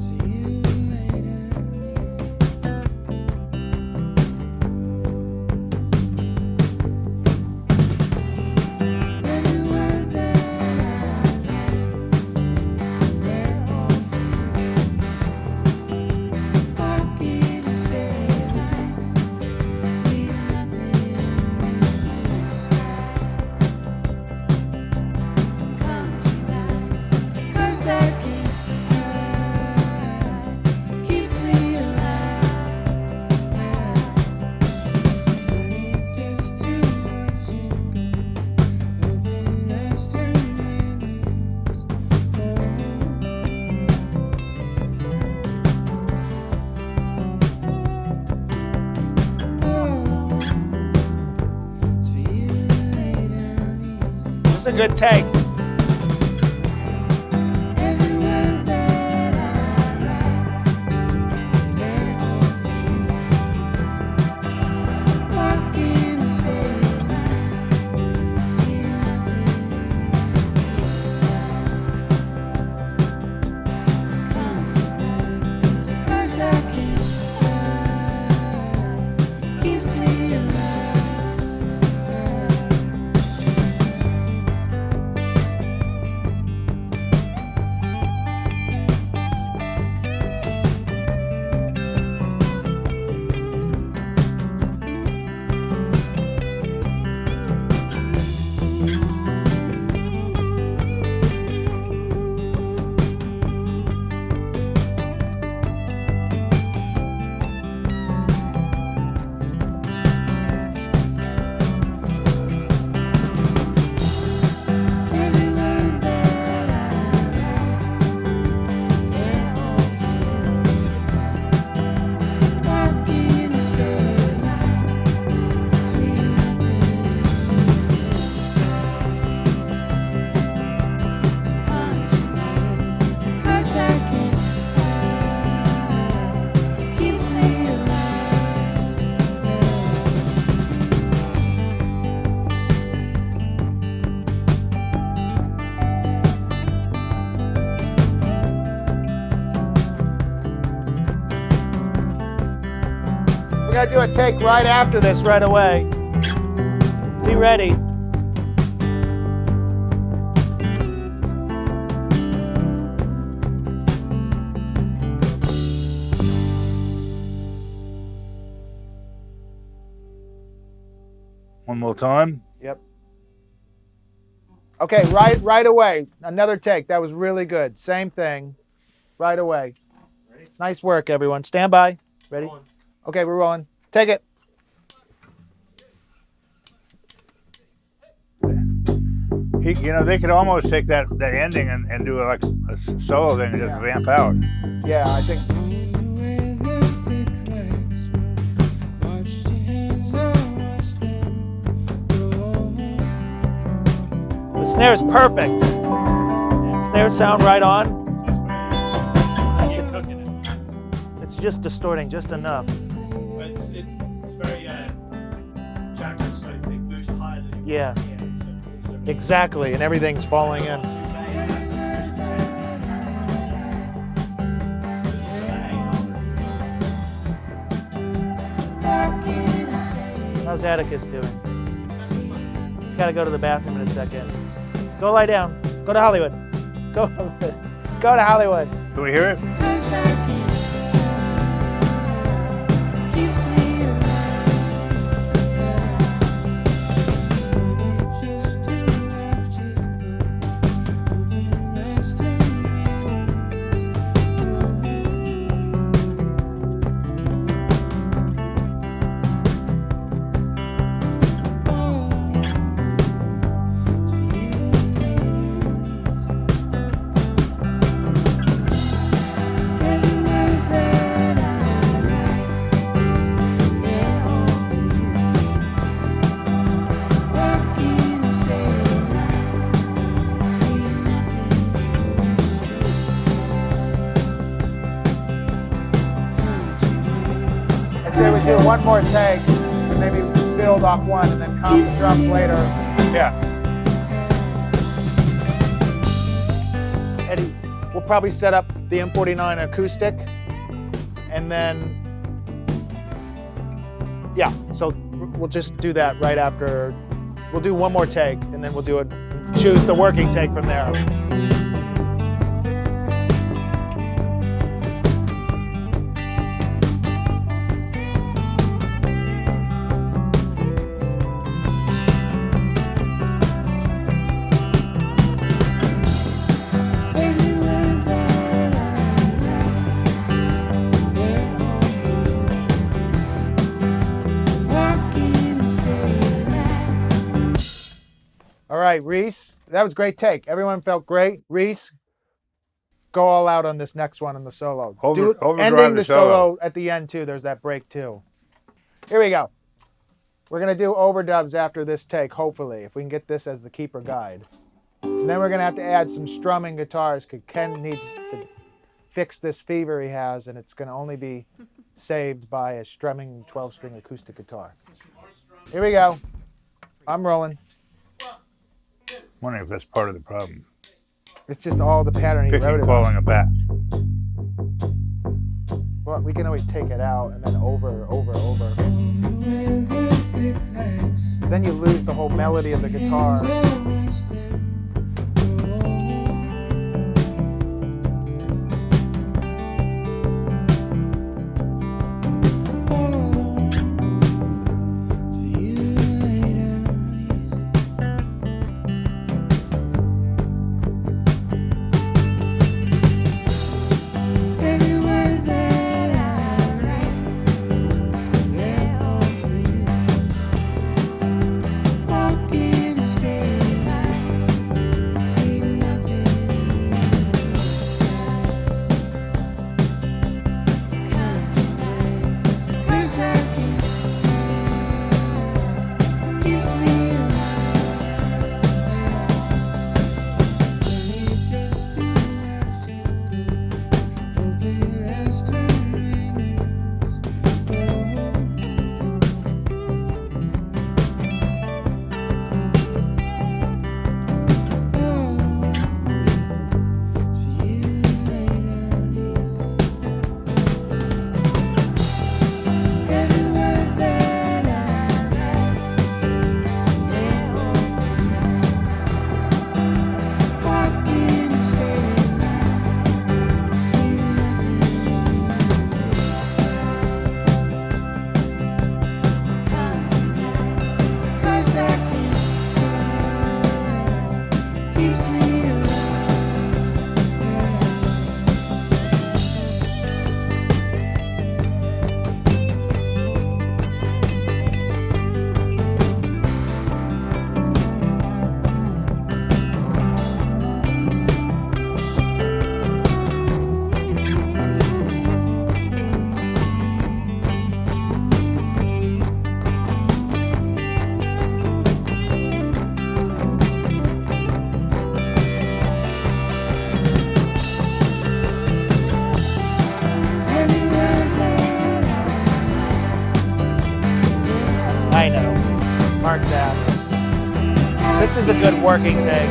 It's a good take. We're gonna do a take right after this right away. Be ready. One more time. Yep. Okay, right away. Another take. That was really good. Same thing. Right away. Ready? Nice work, everyone. Stand by. Ready? Rolling. Okay, we're rolling. Take it. They could almost take that ending and do like a solo thing and just vamp out. Yeah, I think. The snare's perfect. Snare sound right on. It's just distorting just enough. It's very jagged, so they boost higher than you Yeah. want. Exactly, and everything's falling in. How's Atticus doing? He's got to go to the bathroom in a second. Go lie down. Go to Hollywood. Go to Hollywood. Can we hear it? Okay, we do one more take, and maybe build off one, and then come drums later. Yeah. Eddie, we'll probably set up the M49 acoustic, and then, yeah, so we'll just do that right after. We'll do one more take, and then we'll do it, choose the working take from there. All right, Reese, that was a great take. Everyone felt great. Reese, go all out on this next one in the solo. Overdrive ending the the solo at the end too. There's that break too. Here we go. We're gonna do overdubs after this take, hopefully, if we can get this as the keeper guide. And then we're gonna have to add some strumming guitars because Ken needs to fix this fever he has, and it's gonna only be saved by a strumming 12-string acoustic guitar. Here we go. I'm rolling. Wondering if that's part of the problem. It's just all the pattern he wrote Picking, it calling on. it back. Well, we can always take it out and then over. Then you lose the whole melody of the guitar. This is a good working take.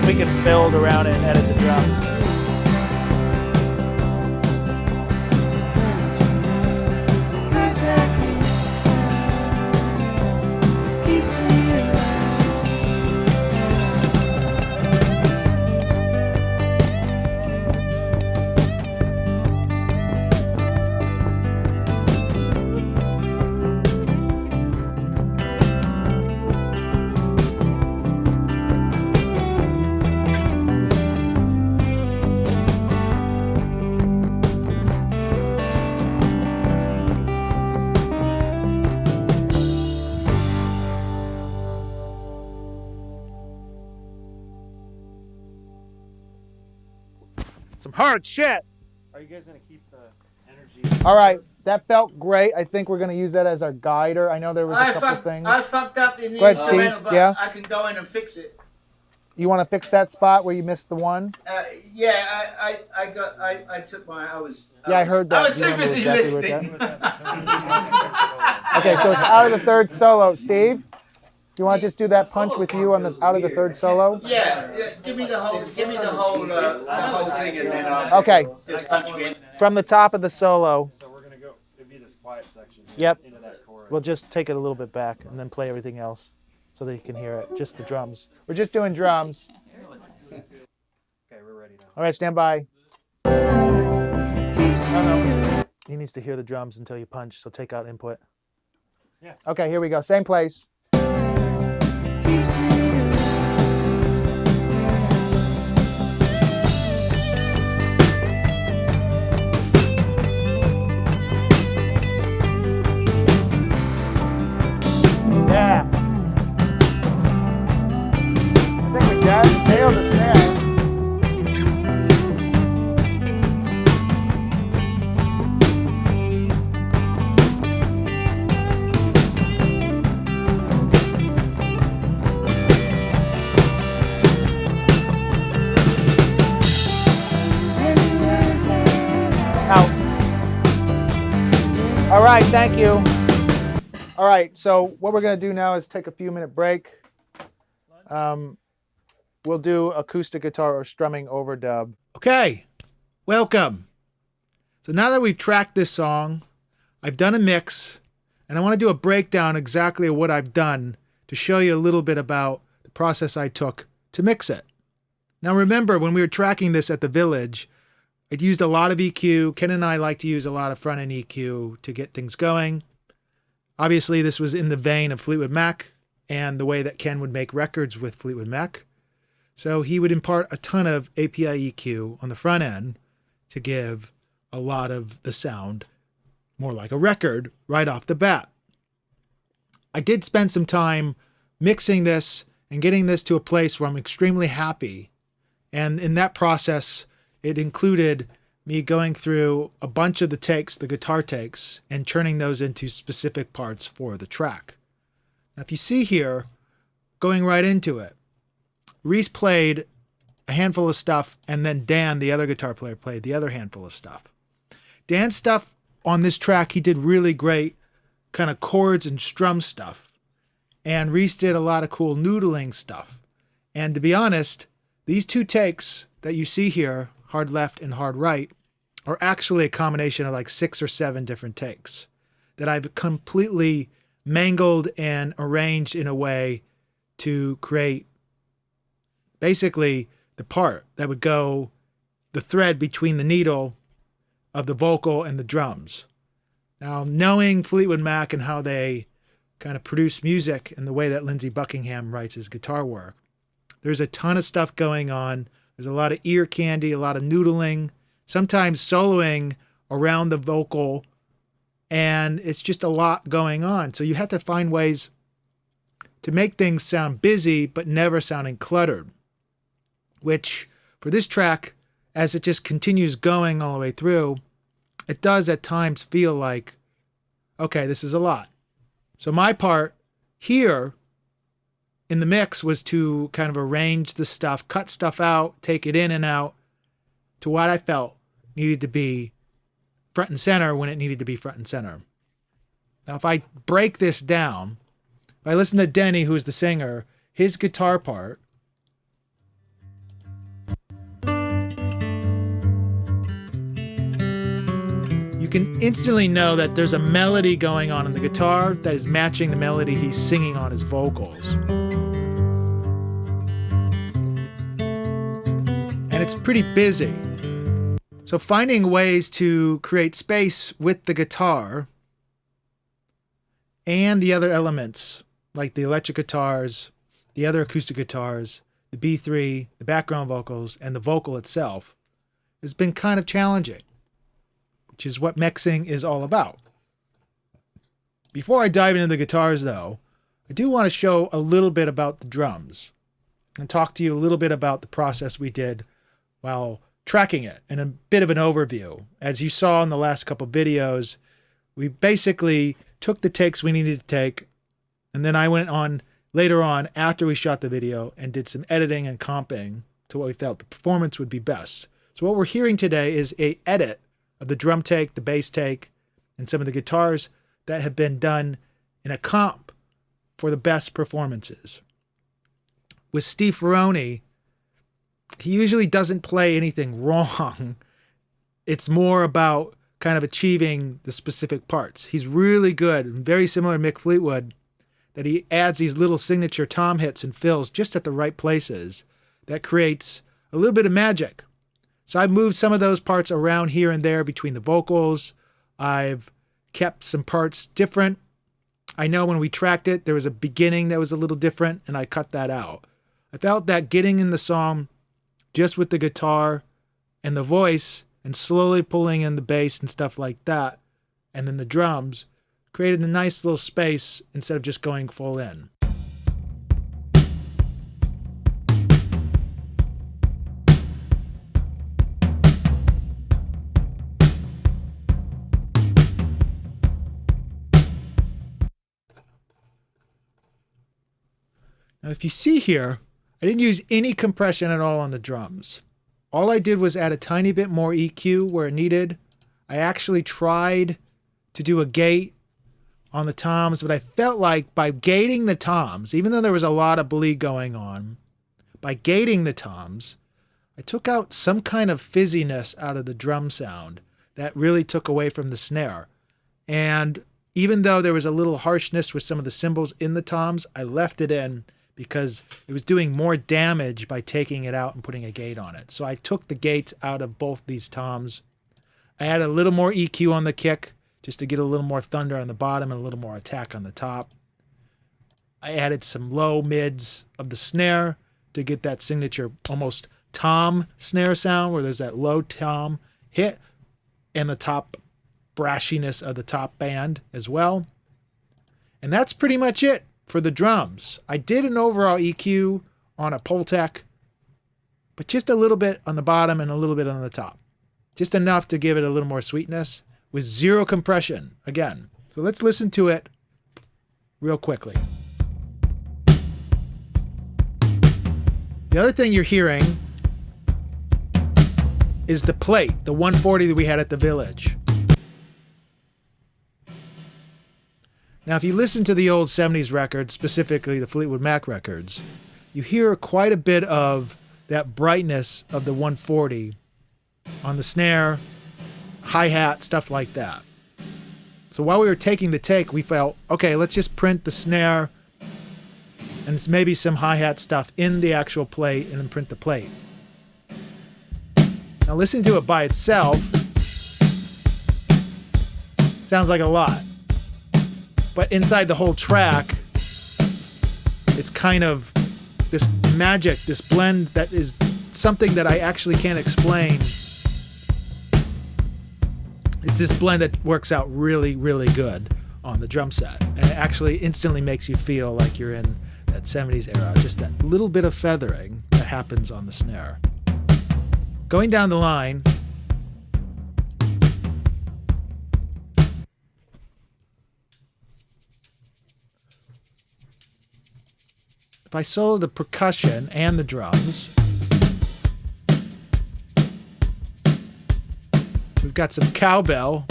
We can build around it and edit the drums. Some hard shit. Are you guys gonna keep the energy? All right, that felt great. I think we're gonna use that as our guider. I know there was a couple things. I fucked up in the Go ahead, instrumental, Steve. but Yeah? I can go in and fix it. You want to fix that spot where you missed the one? Yeah, I took my. I heard that. I was You too remember busy exactly listening. Okay, so it's out of the third solo. Steve, do you want to just do that punch with you on the out of the third solo? Yeah, give me the whole thing, and then I'll Okay. just punch me in. From the top of the solo. So we're gonna go. It'd be this quiet section. Yep. Into that chorus. We'll just take it a little bit back and then play everything else so that you can hear it. Just the drums. We're just doing drums. Okay, we're ready now. All right, stand by. No. He needs to hear the drums until you punch, so take out input. Yeah. Okay, here we go. Same place. Yeah. I think we nailed the snare. Out. All right, thank you. All right, so what we're going to do now is take a few minute break. We'll do acoustic guitar or strumming overdub. Okay, welcome. So now that we've tracked this song, I've done a mix, and I want to do a breakdown exactly of what I've done to show you a little bit about the process I took to mix it. Now remember, when we were tracking this at the Village, I used a lot of EQ. Ken and I like to use a lot of front-end EQ to get things going. Obviously, this was in the vein of Fleetwood Mac and the way that Ken would make records with Fleetwood Mac. So he would impart a ton of API EQ on the front end to give a lot of the sound more like a record right off the bat. I did spend some time mixing this and getting this to a place where I'm extremely happy. And in that process, it included me going through a bunch of the takes, the guitar takes, and turning those into specific parts for the track. Now, if you see here, going right into it, Reese played a handful of stuff, and then Dan, the other guitar player, played the other handful of stuff. Dan's stuff on this track, he did really great kind of chords and strum stuff. And Reese did a lot of cool noodling stuff. And to be honest, these two takes that you see here, hard left and hard right, are actually a combination of like 6 or 7 different takes that I've completely mangled and arranged in a way to create basically the part that would go the thread between the needle of the vocal and the drums. Now, knowing Fleetwood Mac and how they kind of produce music and the way that Lindsey Buckingham writes his guitar work, there's a ton of stuff going on. There's a lot of ear candy, a lot of noodling, sometimes soloing around the vocal, and it's just a lot going on. So you have to find ways to make things sound busy but never sounding cluttered, which for this track, as it just continues going all the way through, it does at times feel like, okay, this is a lot. So my part here in the mix was to kind of arrange the stuff, cut stuff out, take it in and out to what I felt needed to be front and center when it needed to be front and center. Now, if I break this down, If I listen to Denny, who's the singer, his guitar part, you can instantly know that there's a melody going on in the guitar that is matching the melody he's singing on his vocals. And it's pretty busy. So finding ways to create space with the guitar and the other elements, like the electric guitars, the other acoustic guitars, the B3, the background vocals, and the vocal itself, has been kind of challenging, which is what mixing is all about. Before I dive into the guitars, though, I do want to show a little bit about the drums and talk to you a little bit about the process we did while tracking it and a bit of an overview. As you saw in the last couple videos, we basically took the takes we needed to take, and then I went on later on after we shot the video and did some editing and comping to what we felt the performance would be best. So what we're hearing today is an edit of the drum take, the bass take, and some of the guitars that have been done in a comp for the best performances. With Steve Ferroni, he usually doesn't play anything wrong. It's more about kind of achieving the specific parts. He's really good, very similar to Mick Fleetwood, that he adds these little signature tom hits and fills just at the right places that creates a little bit of magic. So I've moved some of those parts around here and there between the vocals. I've kept some parts different. I know when we tracked it, there was a beginning that was a little different, and I cut that out. I felt that getting in the song just with the guitar and the voice and slowly pulling in the bass and stuff like that, and then the drums, created a nice little space instead of just going full in. Now, if you see here, I didn't use any compression at all on the drums. All I did was add a tiny bit more EQ where it needed. I actually tried to do a gate on the toms, but I felt like by gating the toms, even though there was a lot of bleed going on, by gating the toms, I took out some kind of fizziness out of the drum sound that really took away from the snare. And even though there was a little harshness with some of the cymbals in the toms, I left it in because it was doing more damage by taking it out and putting a gate on it. So I took the gates out of both these toms. I added a little more EQ on the kick just to get a little more thunder on the bottom and a little more attack on the top. I added some low mids of the snare to get that signature almost tom snare sound where there's that low tom hit and the top brashiness of the top band as well. And that's pretty much it for the drums. I did an overall EQ on a Pultec, but just a little bit on the bottom and a little bit on the top. Just enough to give it a little more sweetness with zero compression again. So let's listen to it real quickly. The other thing you're hearing is the plate, the 140 that we had at the Village. Now, if you listen to the old 70s records, specifically the Fleetwood Mac records, you hear quite a bit of that brightness of the 140 on the snare, hi-hat, stuff like that. So while we were taking the take, we felt, okay, let's just print the snare and maybe some hi-hat stuff in the actual plate and then print the plate. Now listening to it by itself sounds like a lot. But inside the whole track, it's kind of this magic, this blend that is something that I actually can't explain. It's this blend that works out really, really good on the drum set. And it actually instantly makes you feel like you're in that 70s era. Just that little bit of feathering that happens on the snare. Going down the line, if I solo the percussion and the drums, we've got some cowbell.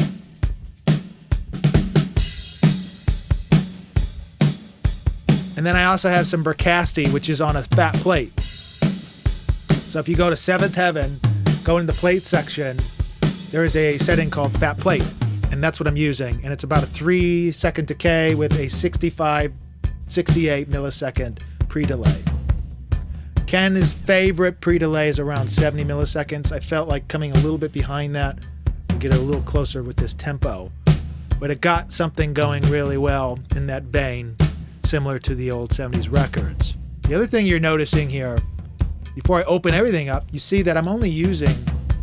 And then I also have some Bercasti, which is on a fat plate. So if you go to 7th Heaven, go into the plate section, there is a setting called fat plate. And that's what I'm using. And it's about a 3-second decay with a 68 millisecond pre-delay. Ken's favorite pre-delay is around 70 milliseconds. I felt like coming a little bit behind that to get a little closer with this tempo. But it got something going really well in that vein, similar to the old 70s records. The other thing you're noticing here, before I open everything up, you see that I'm only using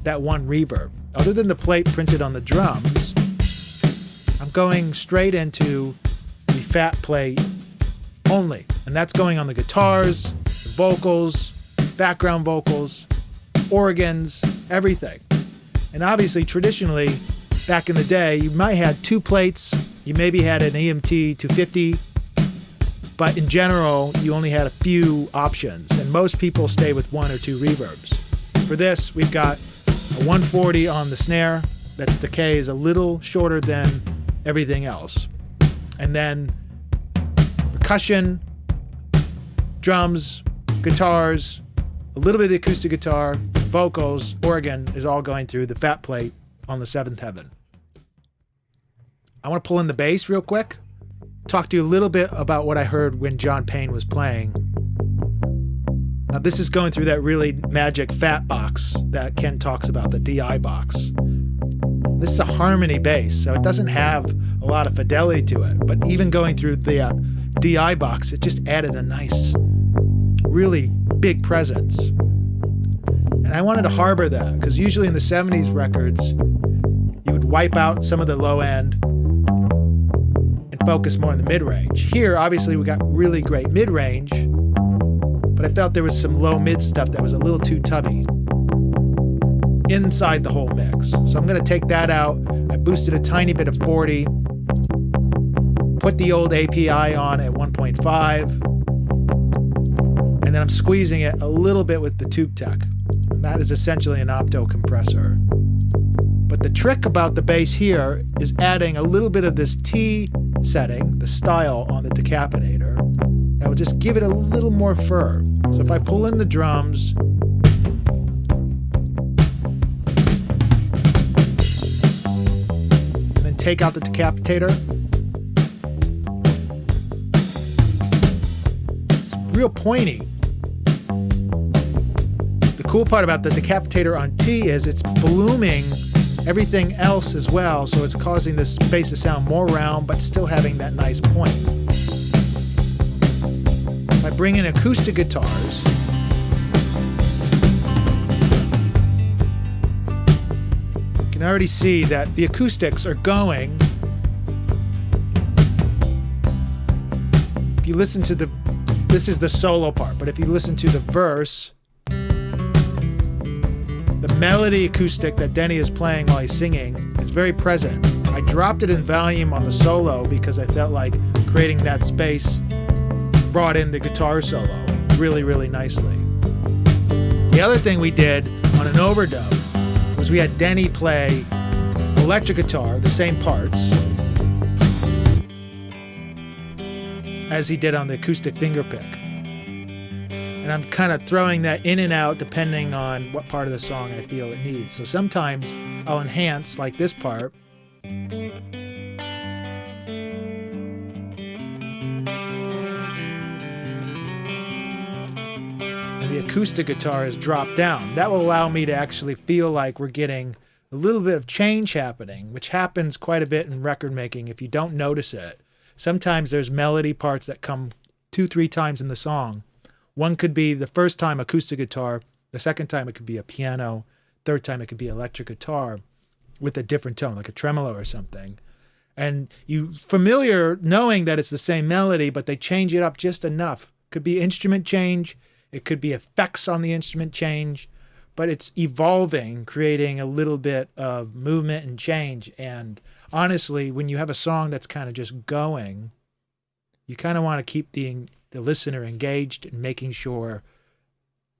that one reverb. Other than the plate printed on the drums, I'm going straight into the fat plate only. And that's going on the guitars, the vocals, background vocals, organs, everything. And obviously, traditionally, back in the day, you might have 2 plates, you maybe had an EMT 250, but in general, you only had a few options, and most people stay with 1 or 2 reverbs. For this, we've got a 140 on the snare. That's decay is a little shorter than everything else. And then percussion, drums, guitars, a little bit of the acoustic guitar, vocals, organ is all going through the fat plate on the 7th Heaven. I want to pull in the bass real quick. Talk to you a little bit about what I heard when John Payne was playing. Now this is going through that really magic fat box that Ken talks about, the DI box. This is a harmony bass, so it doesn't have a lot of fidelity to it, but even going through the DI box, it just added a nice, really big presence. And I wanted to harbor that, because usually in the 70s records, you would wipe out some of the low end and focus more on the mid-range. Here, obviously, we got really great mid-range, but I felt there was some low-mid stuff that was a little too tubby inside the whole mix. So I'm going to take that out. I boosted a tiny bit of 40, put the old API on at 1.5, and then I'm squeezing it a little bit with the Tube Tech. And that is essentially an opto compressor. But the trick about the bass here is adding a little bit of this T setting, the style on the decapitator, that will just give it a little more fur. So if I pull in the drums, and then take out the decapitator, it's real pointy. The cool part about the decapitator on T is it's blooming everything else as well, so it's causing this bass to sound more round but still having that nice point. If I bring in acoustic guitars, you can already see that the acoustics are going. If you listen to this is the solo part, but if you listen to the verse, the melody acoustic that Denny is playing while he's singing is very present. I dropped it in volume on the solo because I felt like creating that space brought in the guitar solo really, really nicely. The other thing we did on an overdub was we had Denny play electric guitar, the same parts, as he did on the acoustic finger pick. And I'm kind of throwing that in and out depending on what part of the song I feel it needs. So sometimes I'll enhance, like this part. And the acoustic guitar is dropped down. That will allow me to actually feel like we're getting a little bit of change happening, which happens quite a bit in record making if you don't notice it. Sometimes there's melody parts that come 2-3 times in the song. One could be the first time acoustic guitar, the second time it could be a piano, third time it could be electric guitar with a different tone, like a tremolo or something. And you familiar knowing that it's the same melody, but they change it up just enough. Could be instrument change, it could be effects on the instrument change, but it's evolving, creating a little bit of movement and change. And honestly, when you have a song that's kind of just going, you kind of want to keep the listener engaged and making sure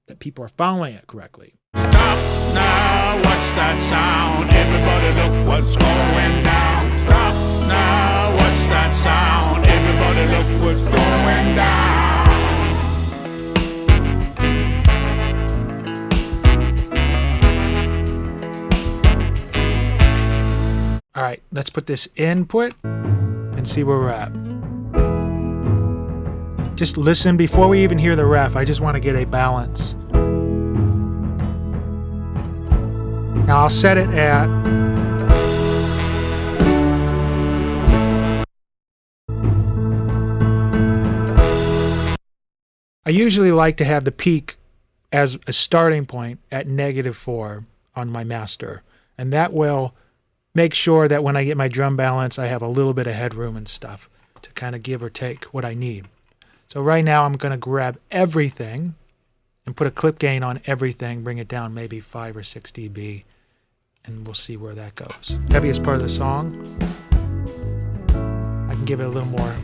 that people are following it correctly. Stop now, watch that sound. Everybody look what's going down. Stop now, watch that sound. Everybody Everybody look what's going down. All right, let's put this input and see where we're at. Just listen before we even hear the ref. I just want to get a balance. Now I'll set it at I usually like to have the peak as a starting point at -4 on my master, and that will make sure that when I get my drum balance, I have a little bit of headroom and stuff to kind of give or take what I need. So right now I'm going to grab everything and put a clip gain on everything, bring it down maybe 5 or 6 dB, and we'll see where that goes. Heaviest part of the song, I can give it a little more.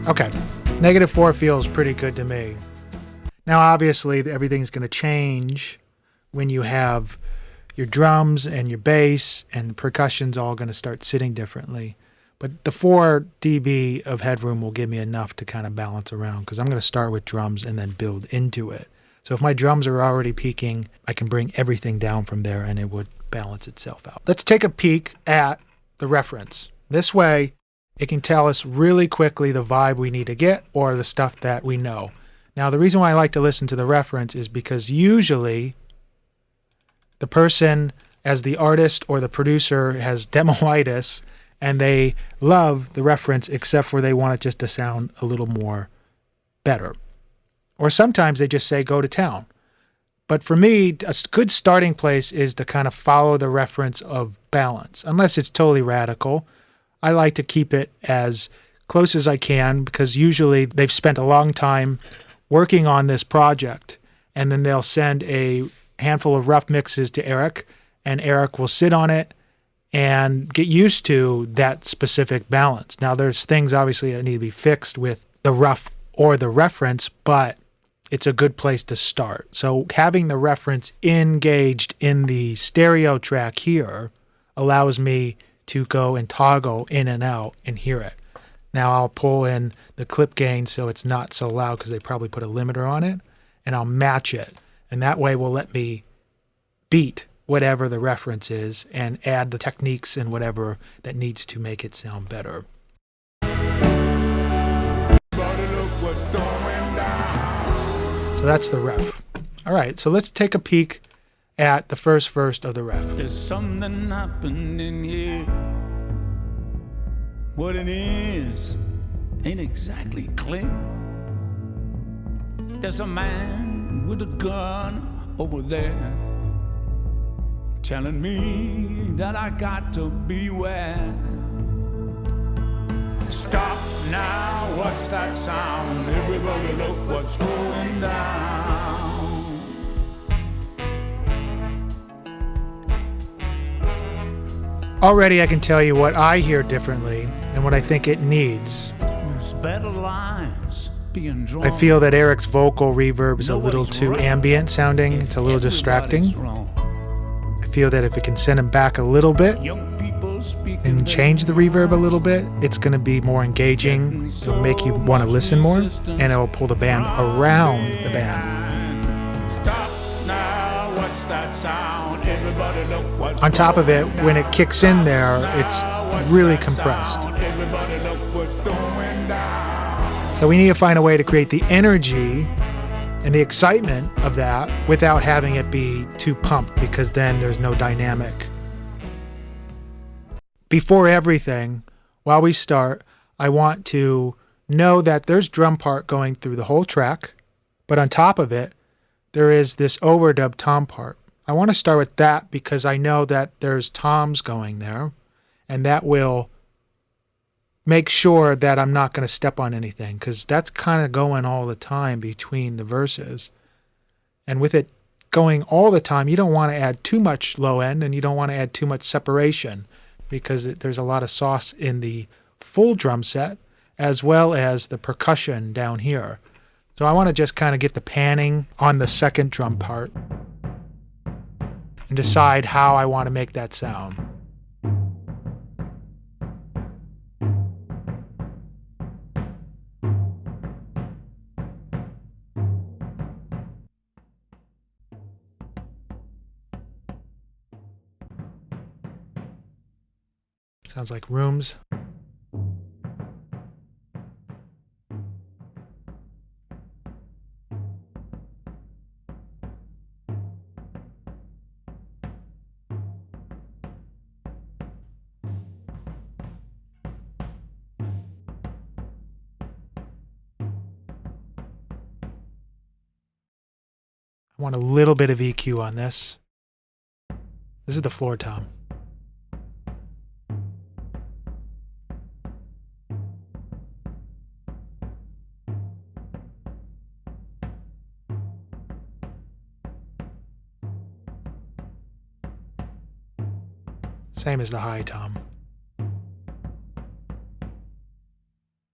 Okay, -4 feels pretty good to me. Now, obviously, everything's going to change when you have your drums and your bass and percussion's all going to start sitting differently. But the 4 dB of headroom will give me enough to kind of balance around because I'm going to start with drums and then build into it. So if my drums are already peaking, I can bring everything down from there and it would balance itself out. Let's take a peek at the reference. This way, it can tell us really quickly the vibe we need to get or the stuff that we know. Now, the reason why I like to listen to the reference is because usually the person as the artist or the producer has demoitis and they love the reference except for they want it just to sound a little more better. Or sometimes they just say go to town. But for me, a good starting place is to kind of follow the reference of balance, unless it's totally radical. I like to keep it as close as I can because usually they've spent a long time working on this project and then they'll send a handful of rough mixes to Eric and Eric will sit on it and get used to that specific balance. Now there's things obviously that need to be fixed with the rough or the reference, but it's a good place to start. So having the reference engaged in the stereo track here allows me to go and toggle in and out and hear it. Now I'll pull in the clip gain so it's not so loud because they probably put a limiter on it, and I'll match it. And that way will let me beat whatever the reference is and add the techniques and whatever that needs to make it sound better. So that's the ref. All right, so let's take a peek at the first verse of the ref. There's something happening here. What it is ain't exactly clear. There's a man with a gun over there telling me that I got to beware. Stop now, what's that sound? Everybody look what's going down. Already I can tell you what I hear differently and what I think it needs. There's better lines being drawn. I feel that Eric's vocal reverb is a little too ambient sounding. It's a little distracting. I feel that if it can send him back a little bit and change the reverb a little bit, it's going to be more engaging. It'll make you want to listen more, and it'll pull the band around the band. Stop now, what's that sound? Everybody look what's On top of it, when it kicks in there, it's really compressed. Everybody look what's going down. So we need to find a way to create the energy and the excitement of that without having it be too pumped, because then there's no dynamic. Before everything, while we start, I want to know that there's drum part going through the whole track, but on top of it, there is this overdub tom part. I want to start with that because I know that there's toms going there, and that will make sure that I'm not going to step on anything, because that's kind of going all the time between the verses. And with it going all the time, you don't want to add too much low end and you don't want to add too much separation because there's a lot of sauce in the full drum set as well as the percussion down here. So I want to just kind of get the panning on the second drum part and decide how I want to make that sound. Sounds like rooms. I want a little bit of EQ on this. This is the floor tom. Same as the high tom.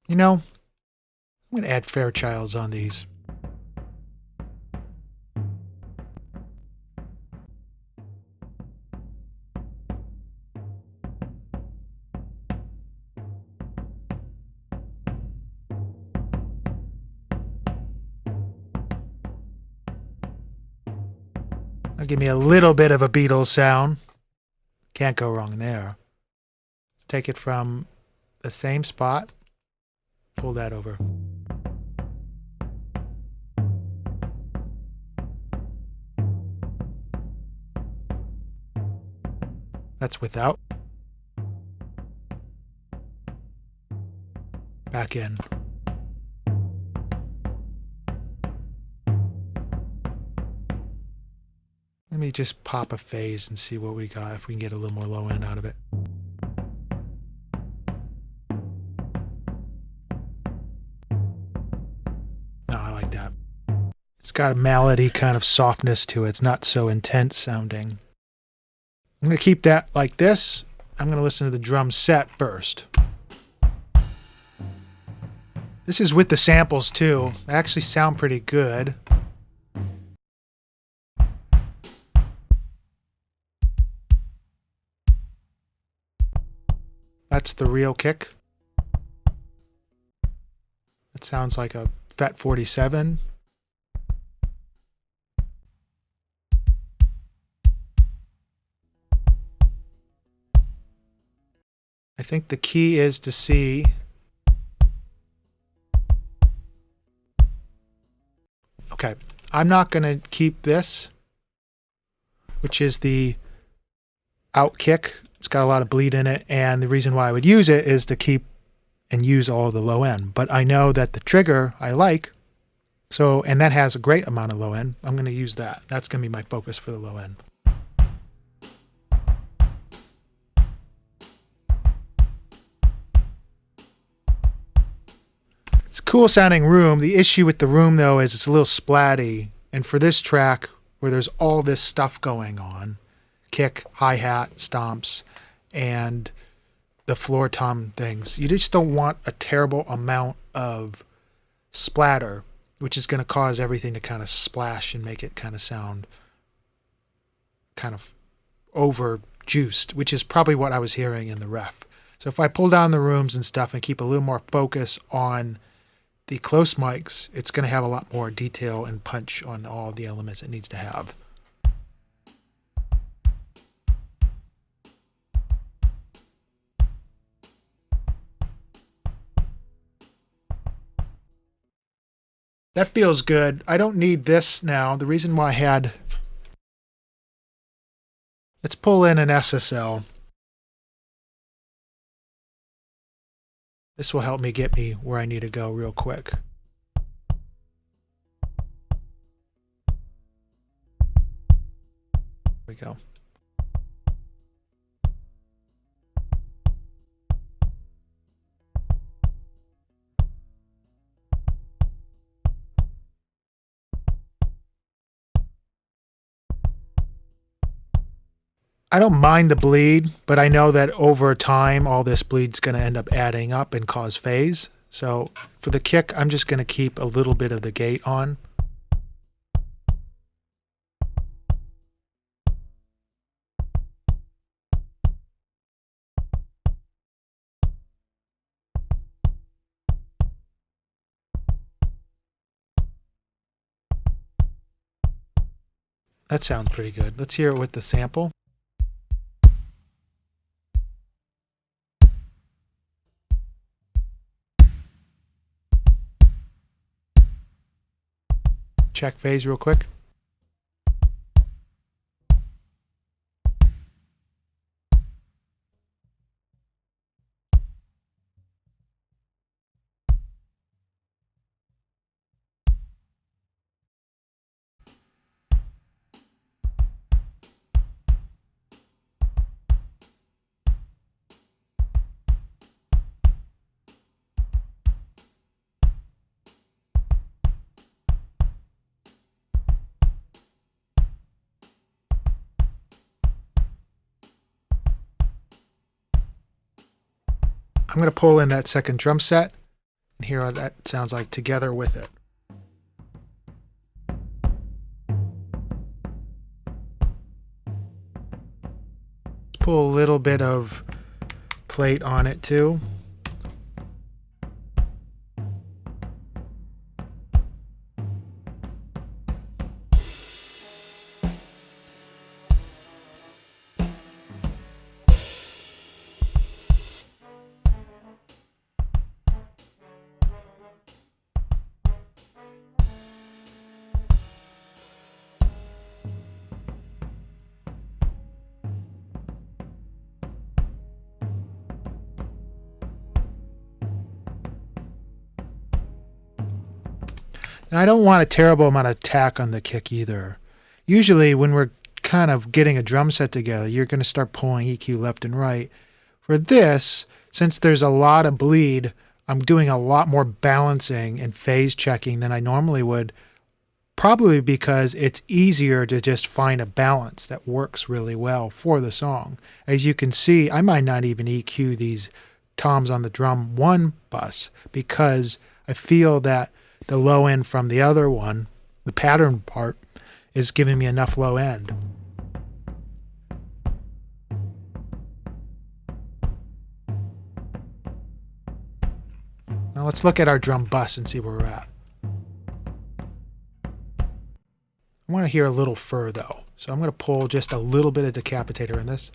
You know, I'm going to add Fairchilds on these. That'll give me a little bit of a Beatles sound. Can't go wrong there. Take it from the same spot, pull that over. That's without. Back in. Let me just pop a phase and see what we got, if we can get a little more low end out of it. No, I like that. It's got a melody kind of softness to it. It's not so intense sounding. I'm going to keep that like this. I'm going to listen to the drum set first. This is with the samples too. They actually sound pretty good. That's the real kick. It sounds like a Fet 47. I think the key is to see okay, I'm not going to keep this, which is the out kick. It's got a lot of bleed in it, and the reason why I would use it is to keep and use all the low end. But I know that the trigger I like, so, and that has a great amount of low end. I'm going to use that. That's going to be my focus for the low end. It's a cool sounding room. The issue with the room though is it's a little splatty. And for this track where there's all this stuff going on, kick, hi-hat, stomps, and the floor tom things, you just don't want a terrible amount of splatter, which is going to cause everything to kind of splash and make it kind of sound kind of over juiced, which is probably what I was hearing in the ref. So if I pull down the rooms and stuff and keep a little more focus on the close mics, it's going to have a lot more detail and punch on all the elements it needs to have. That feels good. I don't need this now. The reason why I had... Let's pull in an SSL. This will help me get me where I need to go real quick. There we go. I don't mind the bleed, but I know that over time, all this bleed's going to end up adding up and cause phase. So for the kick, I'm just going to keep a little bit of the gate on. That sounds pretty good. Let's hear it with the sample. Check phase real quick. I'm going to pull in that second drum set and hear what that sounds like together with it. Let's pull a little bit of plate on it too. And I don't want a terrible amount of attack on the kick either. Usually when we're kind of getting a drum set together, you're going to start pulling EQ left and right. For this, since there's a lot of bleed, I'm doing a lot more balancing and phase checking than I normally would, probably because it's easier to just find a balance that works really well for the song. As you can see, I might not even EQ these toms on the drum one bus because I feel that the low end from the other one, the pattern part, is giving me enough low end. Now let's look at our drum bus and see where we're at. I want to hear a little fur though, so I'm going to pull just a little bit of decapitator in this.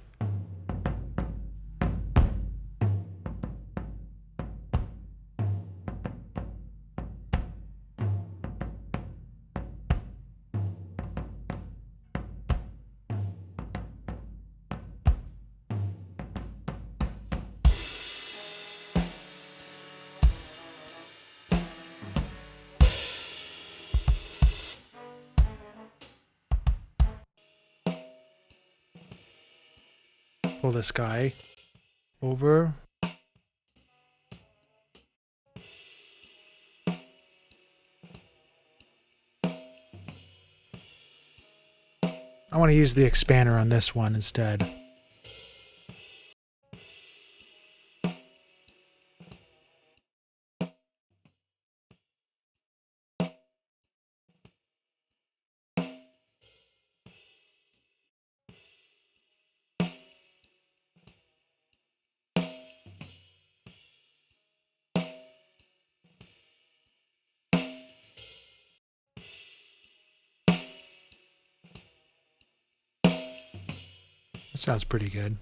Pull this guy over. I want to use the expander on this one instead. That sounds pretty good.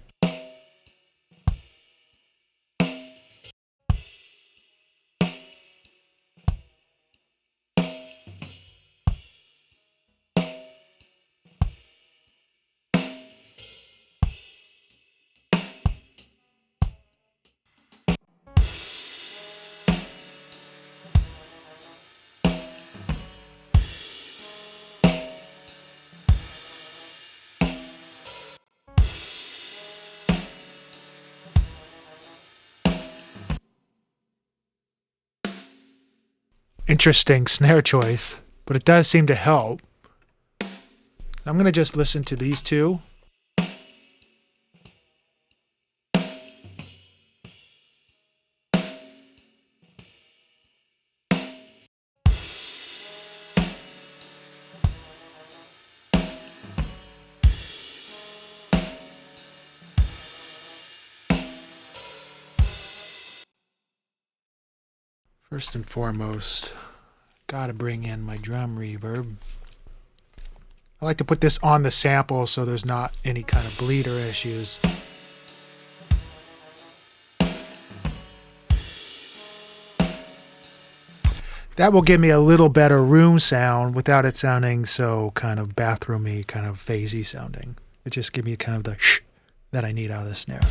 Interesting snare choice, but it does seem to help. I'm going to just listen to these two. First and foremost, gotta bring in my drum reverb. I like to put this on the sample so there's not any kind of bleeder issues. That will give me a little better room sound without it sounding so kind of bathroomy, kind of phasey sounding. It just gives me kind of the shh that I need out of the snare.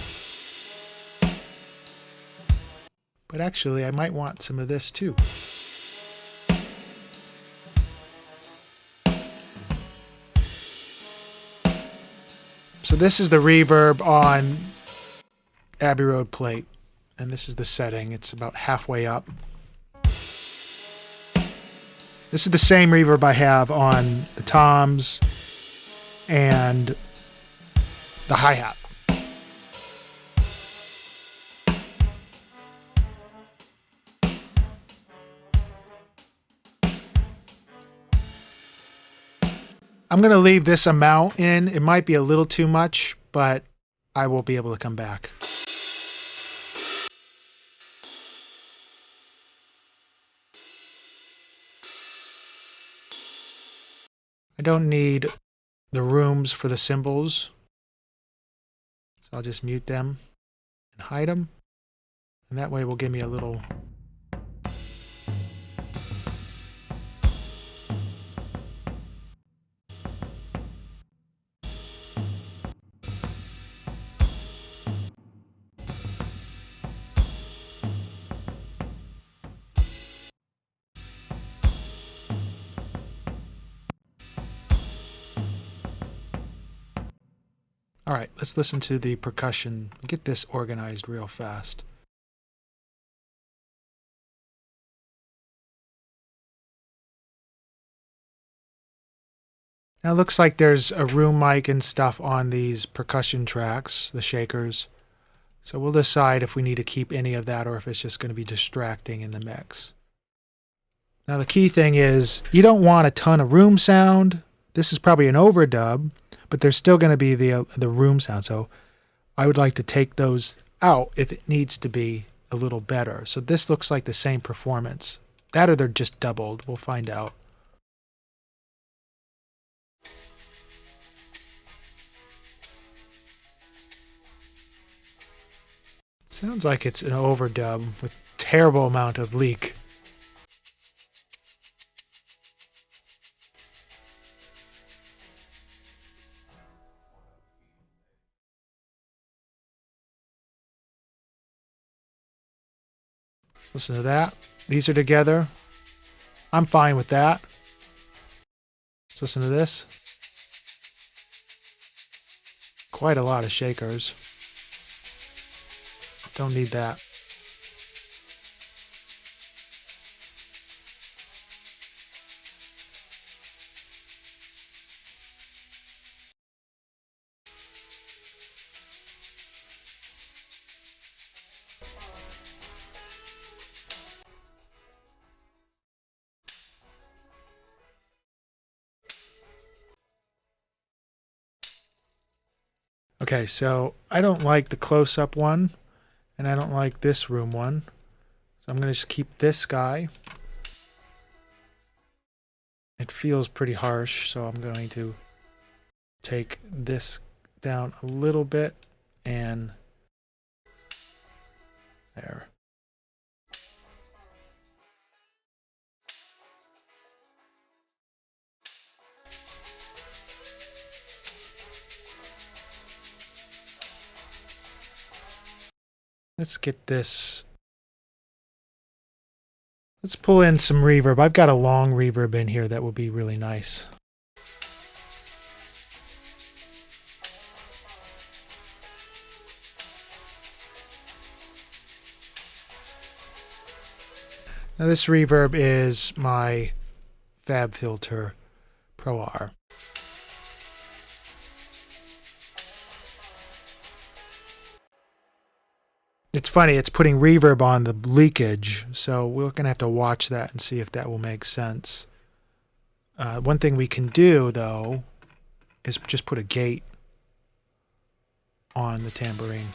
But actually, I might want some of this too. So this is the reverb on Abbey Road plate. And this is the setting. It's about halfway up. This is the same reverb I have on the toms and the hi-hat. I'm going to leave this amount in. It might be a little too much, but I will be able to come back. I don't need the rooms for the cymbals, so I'll just mute them and hide them, and that way will give me a little All right, let's listen to the percussion. Get this organized real fast. Now it looks like there's a room mic and stuff on these percussion tracks, the shakers. So we'll decide if we need to keep any of that or if it's just going to be distracting in the mix. Now the key thing is you don't want a ton of room sound. This is probably an overdub, but there's still going to be the room sound. So I would like to take those out if it needs to be a little better. So this looks like the same performance. That or they're just doubled. We'll find out. Sounds like it's an overdub with terrible amount of leak. Listen to that. These are together. I'm fine with that. Let's listen to this. Quite a lot of shakers. Don't need that. Okay, so I don't like the close-up one, and I don't like this room one. So I'm going to just keep this guy. It feels pretty harsh, so I'm going to take this down a little bit and there. Let's get this. Let's pull in some reverb. I've got a long reverb in here that will be really nice. Now this reverb is my Fab Filter Pro R. It's funny, it's putting reverb on the leakage, so we're going to have to watch that and see if that will make sense. One thing we can do, though, is just put a gate on the tambourine.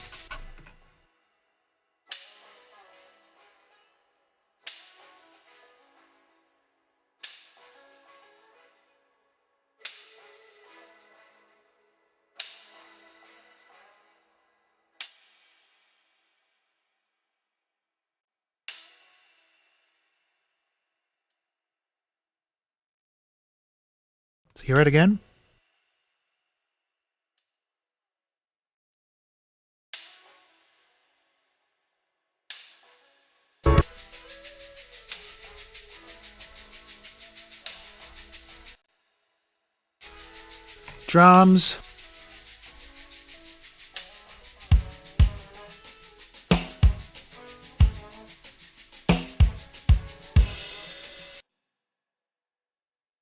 hear it again? Drums.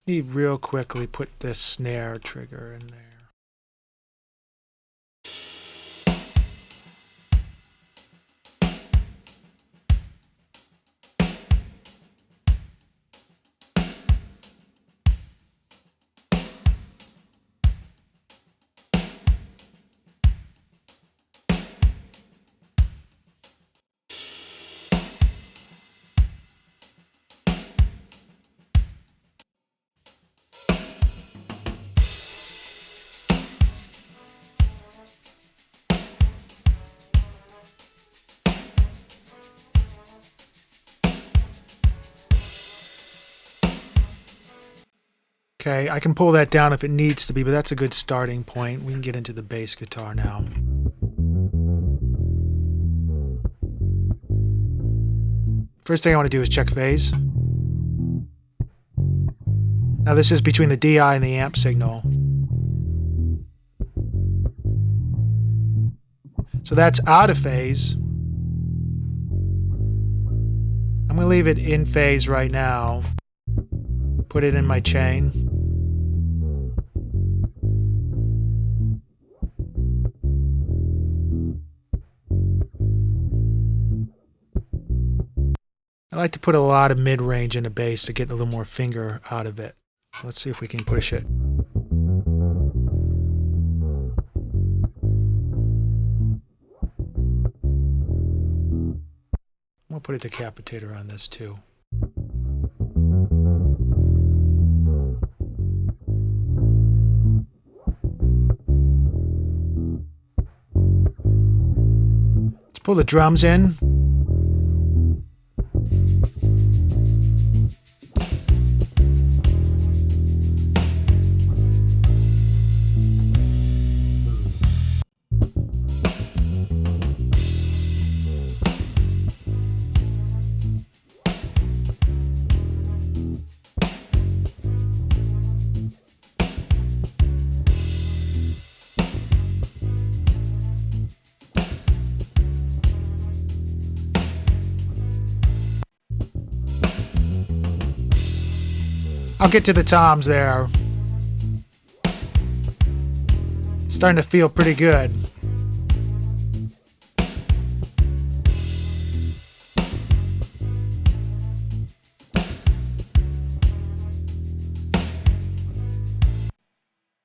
Let me real quickly put this snare trigger in there. Okay, I can pull that down if it needs to be, but that's a good starting point. We can get into the bass guitar now. First thing I want to do is check phase. Now this is between the DI and the amp signal. So that's out of phase. I'm going to leave it in phase right now. Put it in my chain. I like to put a lot of mid-range in the bass to get a little more finger out of it. Let's see if we can push it. I'm going to put a decapitator on this too. Let's pull the drums in. I'll get to the toms there. It's starting to feel pretty good.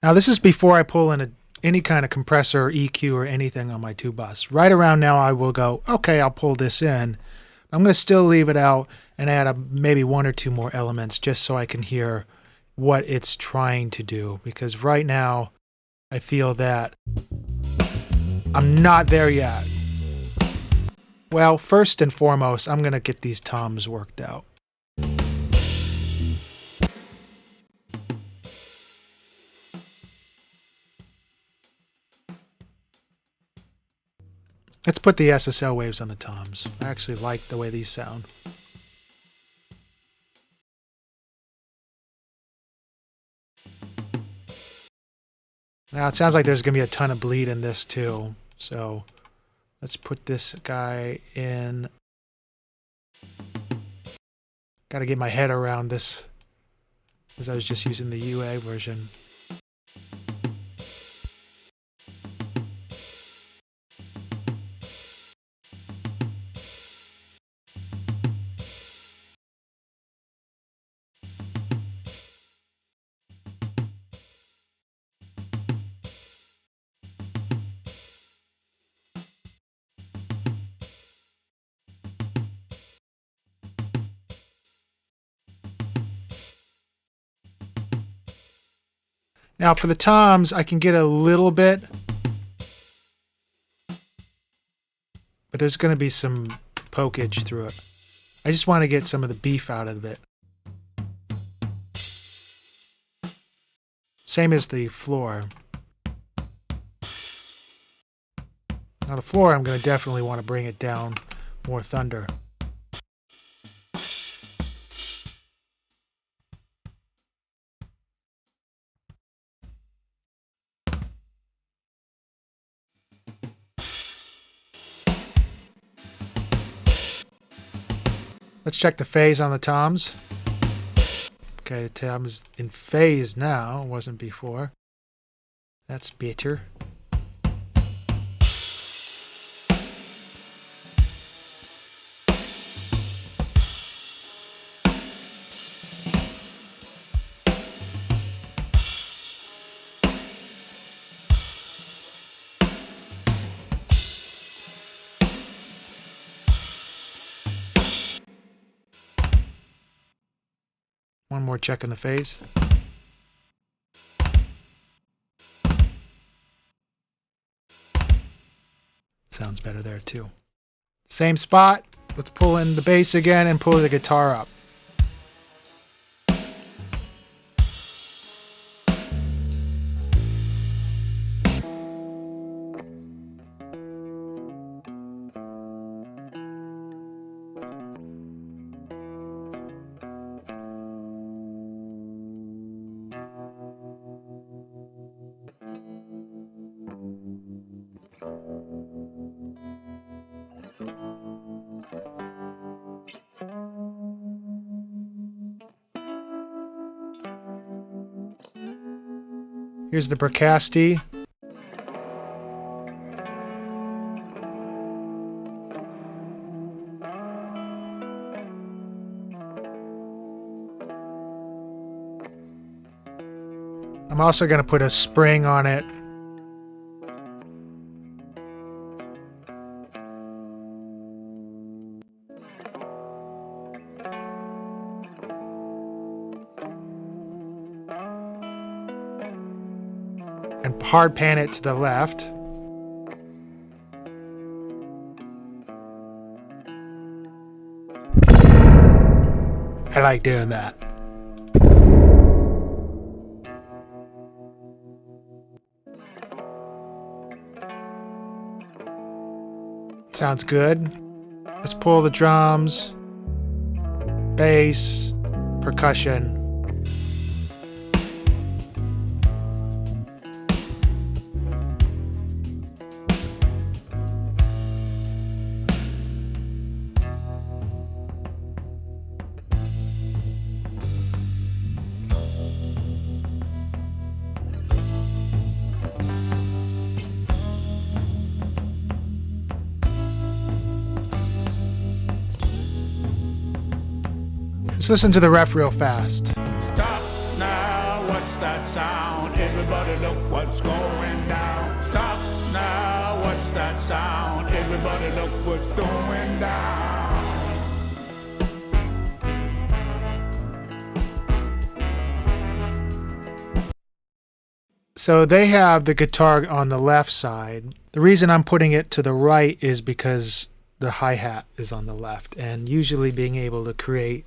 Now this is before I pull in any kind of compressor or EQ or anything on my two bus. Right around now I will go, okay, I'll pull this in. I'm going to still leave it out and add maybe one or two more elements just so I can hear what it's trying to do. Because right now I feel that I'm not there yet. Well, first and foremost, I'm going to get these toms worked out. Let's put the SSL waves on the toms. I actually like the way these sound. Now it sounds like there's going to be a ton of bleed in this too. So let's put this guy in. Got to get my head around this because I was just using the UA version. Now for the toms, I can get a little bit, but there's going to be some pokage through it. I just want to get some of the beef out of it. Same as the floor. Now the floor, I'm going to definitely want to bring it down more thunder. Let's check the phase on the toms. Okay, the tom is in phase now. It wasn't before. That's better. One more check in the phase. Sounds better there too. Same spot. Let's pull in the bass again and pull the guitar up. Here's the percussion. I'm also going to put a spring on it. And hard pan it to the left. I like doing that. Sounds good. Let's pull the drums, bass, percussion. Let's listen to the ref real fast. Stop now, what's that sound? Everybody look what's going down. Stop now, what's that sound? Everybody look what's going down. So they have the guitar on the left side. The reason I'm putting it to the right is because the hi-hat is on the left, and usually being able to create,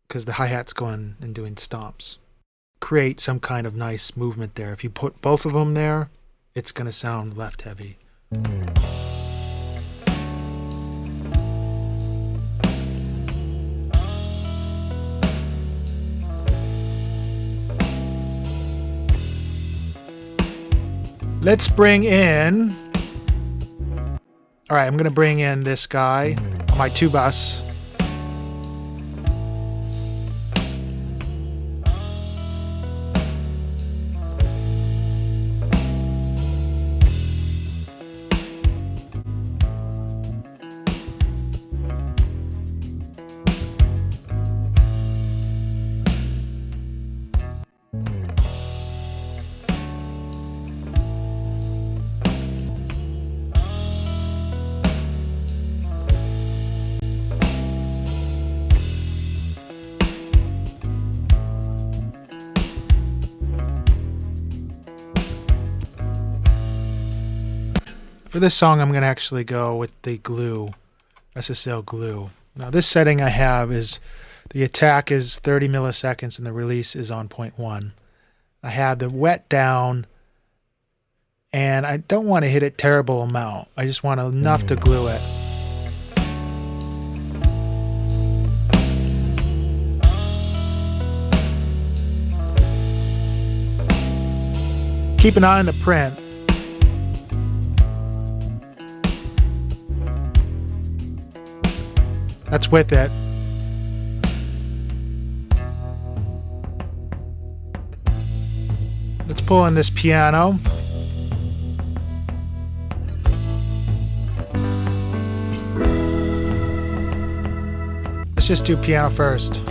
because the hi-hat's going and doing stomps, create some kind of nice movement there. If you put both of them there, it's going to sound left heavy. Let's bring in, all right, I'm going to bring in this guy, my tubas. For this song, I'm going to actually go with the glue, SSL glue. Now this setting I have is, the attack is 30 milliseconds and the release is on 0.1. I have the wet down, and I don't want to hit it terrible amount. I just want enough to glue it. Keep an eye on the print. That's with it. Let's pull in this piano. Let's just do piano first.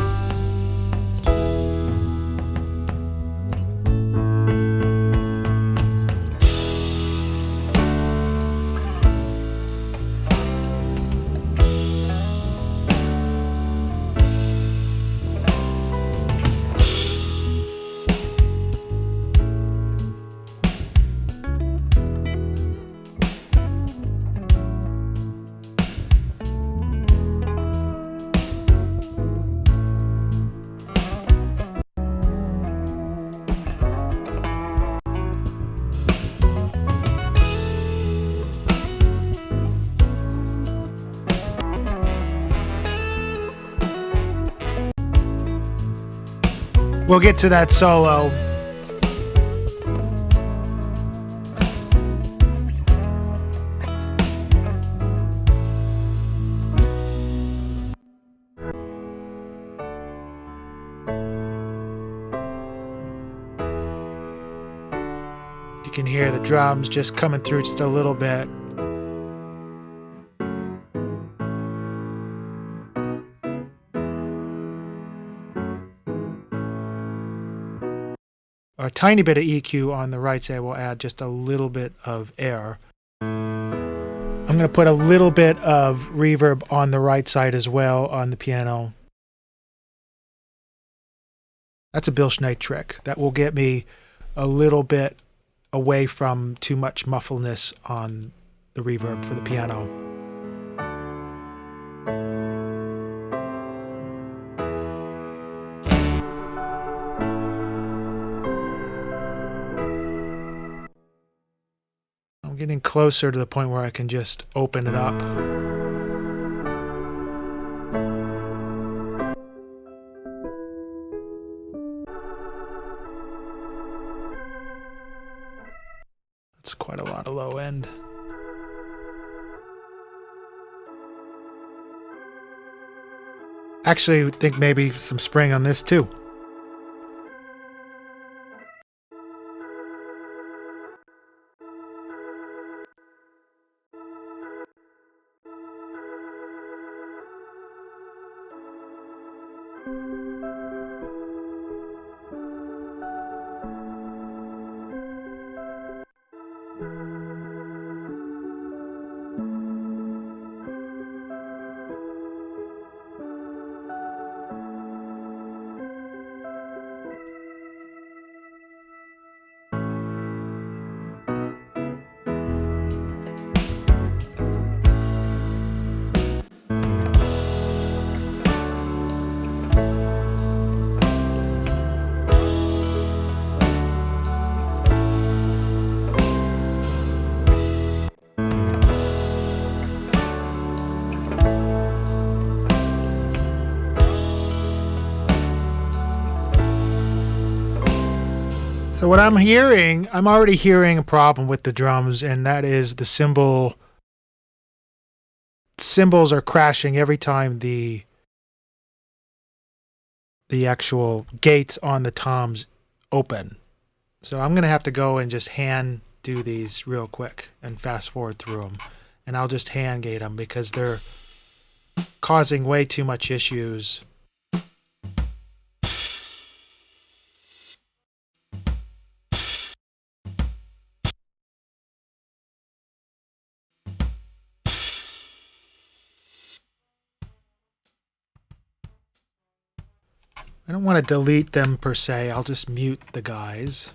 We'll get to that solo. You can hear the drums just coming through just a little bit. A tiny bit of EQ on the right side will add just a little bit of air. I'm going to put a little bit of reverb on the right side as well on the piano. That's a Bill Schneid trick. That will get me a little bit away from too much muffledness on the reverb for the piano. I'm getting closer to the point where I can just open it up. That's quite a lot of low end. Actually, I think maybe some spring on this too. So what I'm hearing, I'm already hearing a problem with the drums, and that is the cymbals are crashing every time the actual gates on the toms open. So I'm going to have to go and just hand do these real quick and fast forward through them. And I'll just hand gate them because they're causing way too much issues. I don't want to delete them per se. I'll just mute the guys.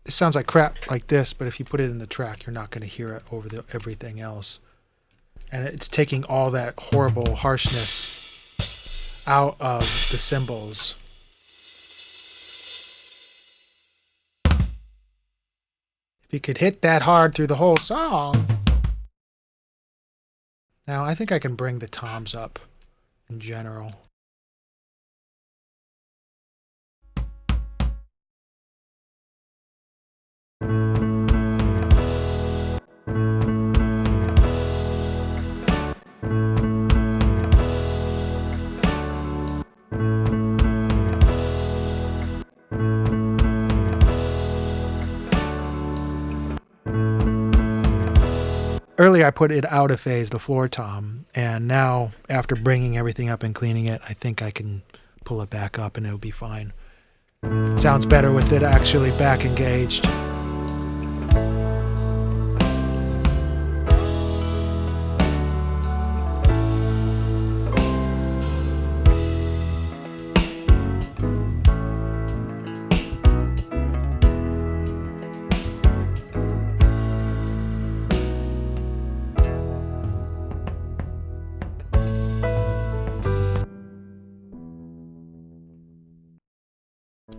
it sounds like crap like this, but if you put it in the track, you're not going to hear it over everything else. And it's taking all that horrible harshness out of the cymbals. If you could hit that hard through the whole song. Now, I think I can bring the toms up in general. Earlier I put it out of phase, the floor tom, and now after bringing everything up and cleaning it, I think I can pull it back up and it'll be fine. It sounds better with it actually back engaged.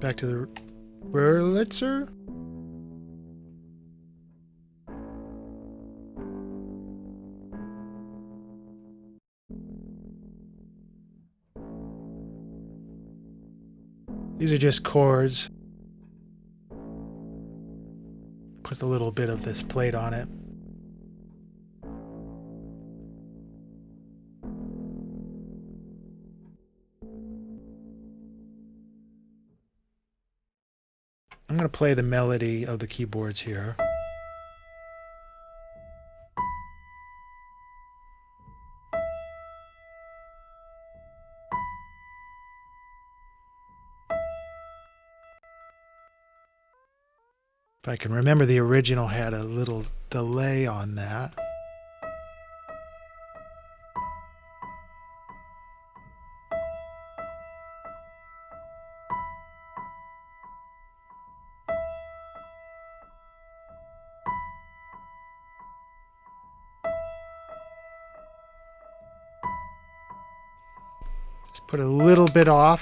Back to the Wurlitzer. These are just chords. Put a little bit of this plate on it. I'm going to play the melody of the keyboards here. If I can remember, the original had a little delay on that. Just put a little bit off.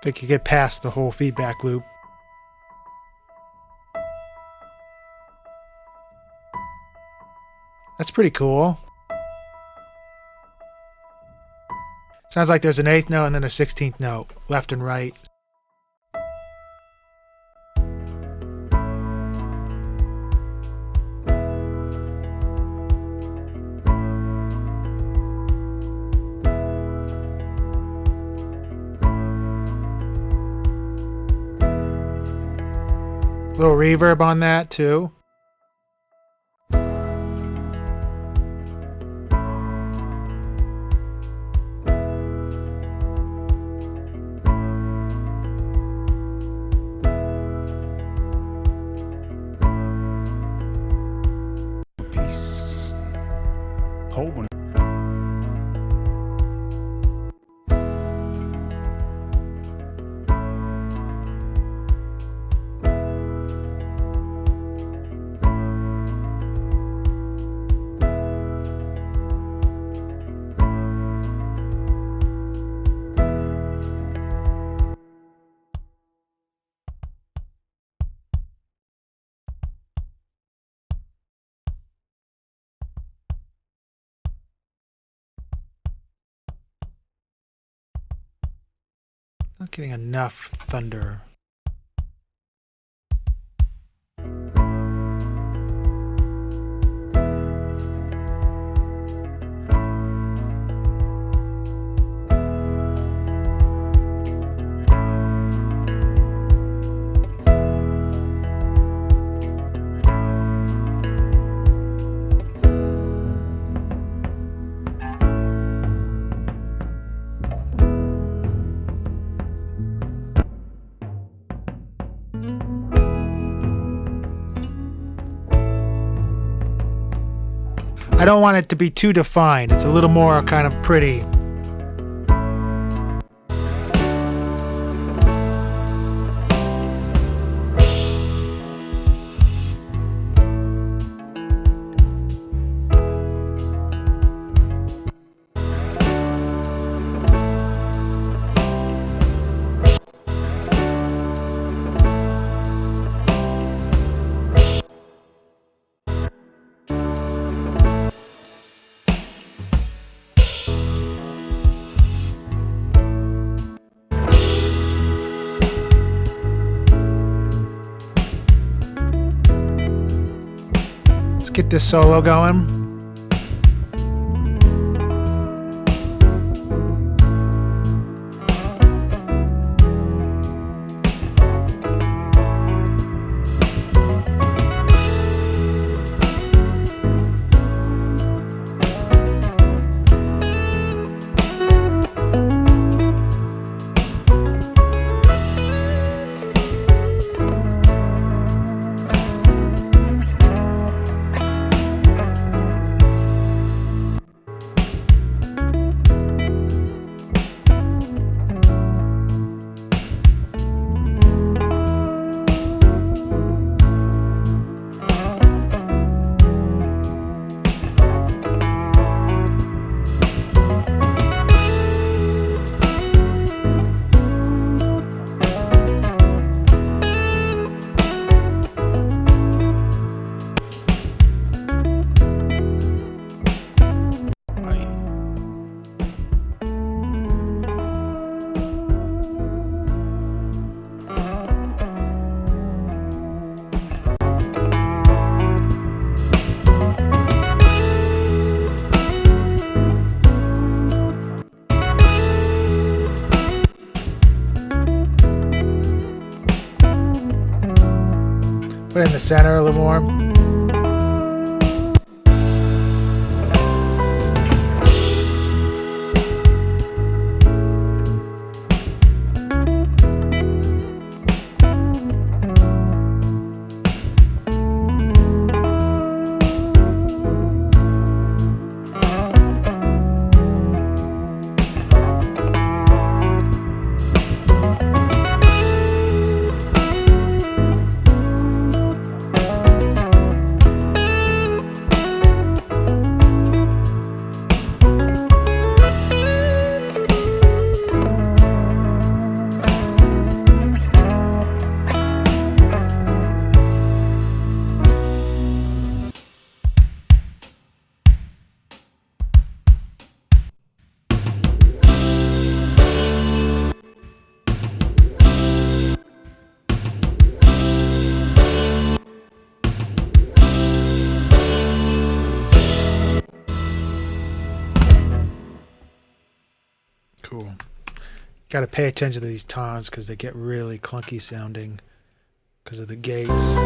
If I could get past the whole feedback loop. That's pretty cool. Sounds like there's an 8th note and then a 16th note, left and right. Little reverb on that too. Peace. Hoping. Not getting enough thunder. I don't want it to be too defined. It's a little more kind of pretty. Let's get this solo going. Put it in the center a little more. Cool. Got to pay attention to these tones because they get really clunky sounding because of the gates.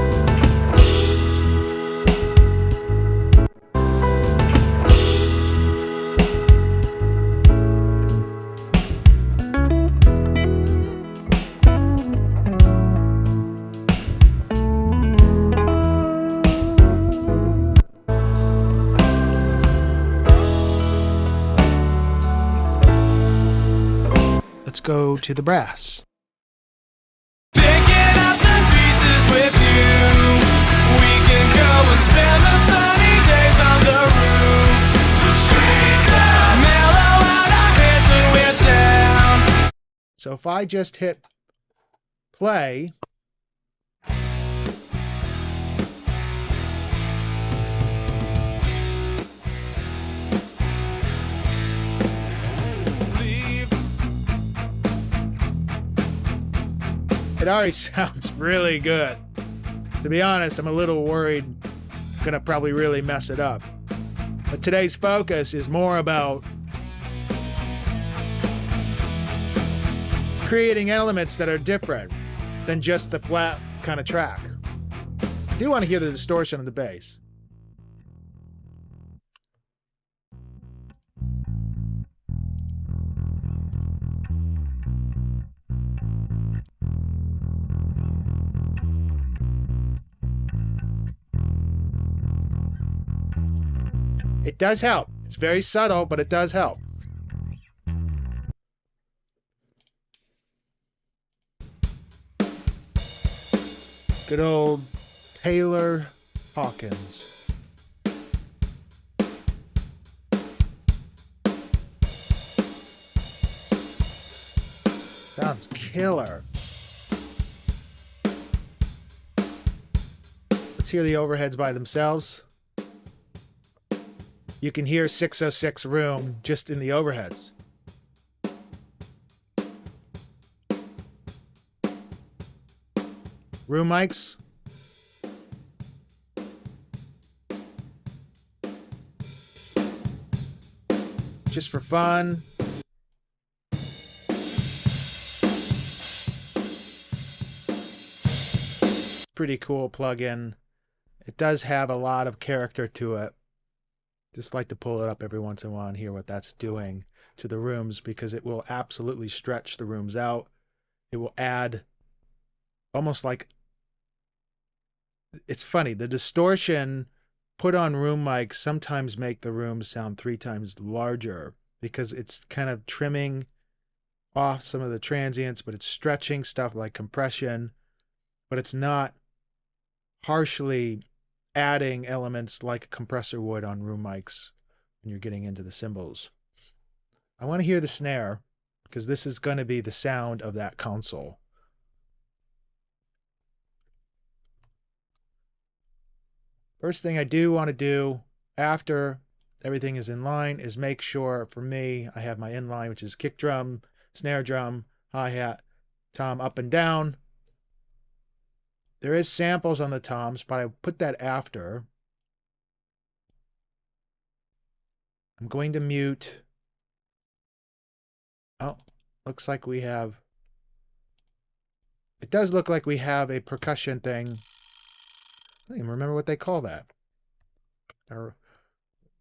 Let's go to the brass. Picking up the pieces with you. We can go and spend the sunny days on the roof. The streets are mellow out our heads when we're down. So if I just hit play, it already sounds really good. To be honest, I'm a little worried I'm gonna probably really mess it up. But today's focus is more about creating elements that are different than just the flat kind of track. I do want to hear the distortion of the bass. It does help. It's very subtle, but it does help. Good old Taylor Hawkins. Sounds killer. Let's hear the overheads by themselves. You can hear 606 room just in the overheads. Room mics. Just for fun. Pretty cool plugin. It does have a lot of character to it. Just like to pull it up every once in a while and hear what that's doing to the rooms, because it will absolutely stretch the rooms out. It will add almost like, it's funny, the distortion put on room mics sometimes make the room sound 3 times larger because it's kind of trimming off some of the transients, but it's stretching stuff like compression, but it's not harshly adding elements like a compressor would on room mics when you're getting into the cymbals. I want to hear the snare because this is going to be the sound of that console. First thing I do want to do after everything is in line is make sure, for me, I have my inline, which is kick drum, snare drum, hi-hat, tom up and down. There is samples on the toms, but I put that after. I'm going to mute. Oh, looks like we have... It does look like we have a percussion thing. I don't even remember what they call that. Or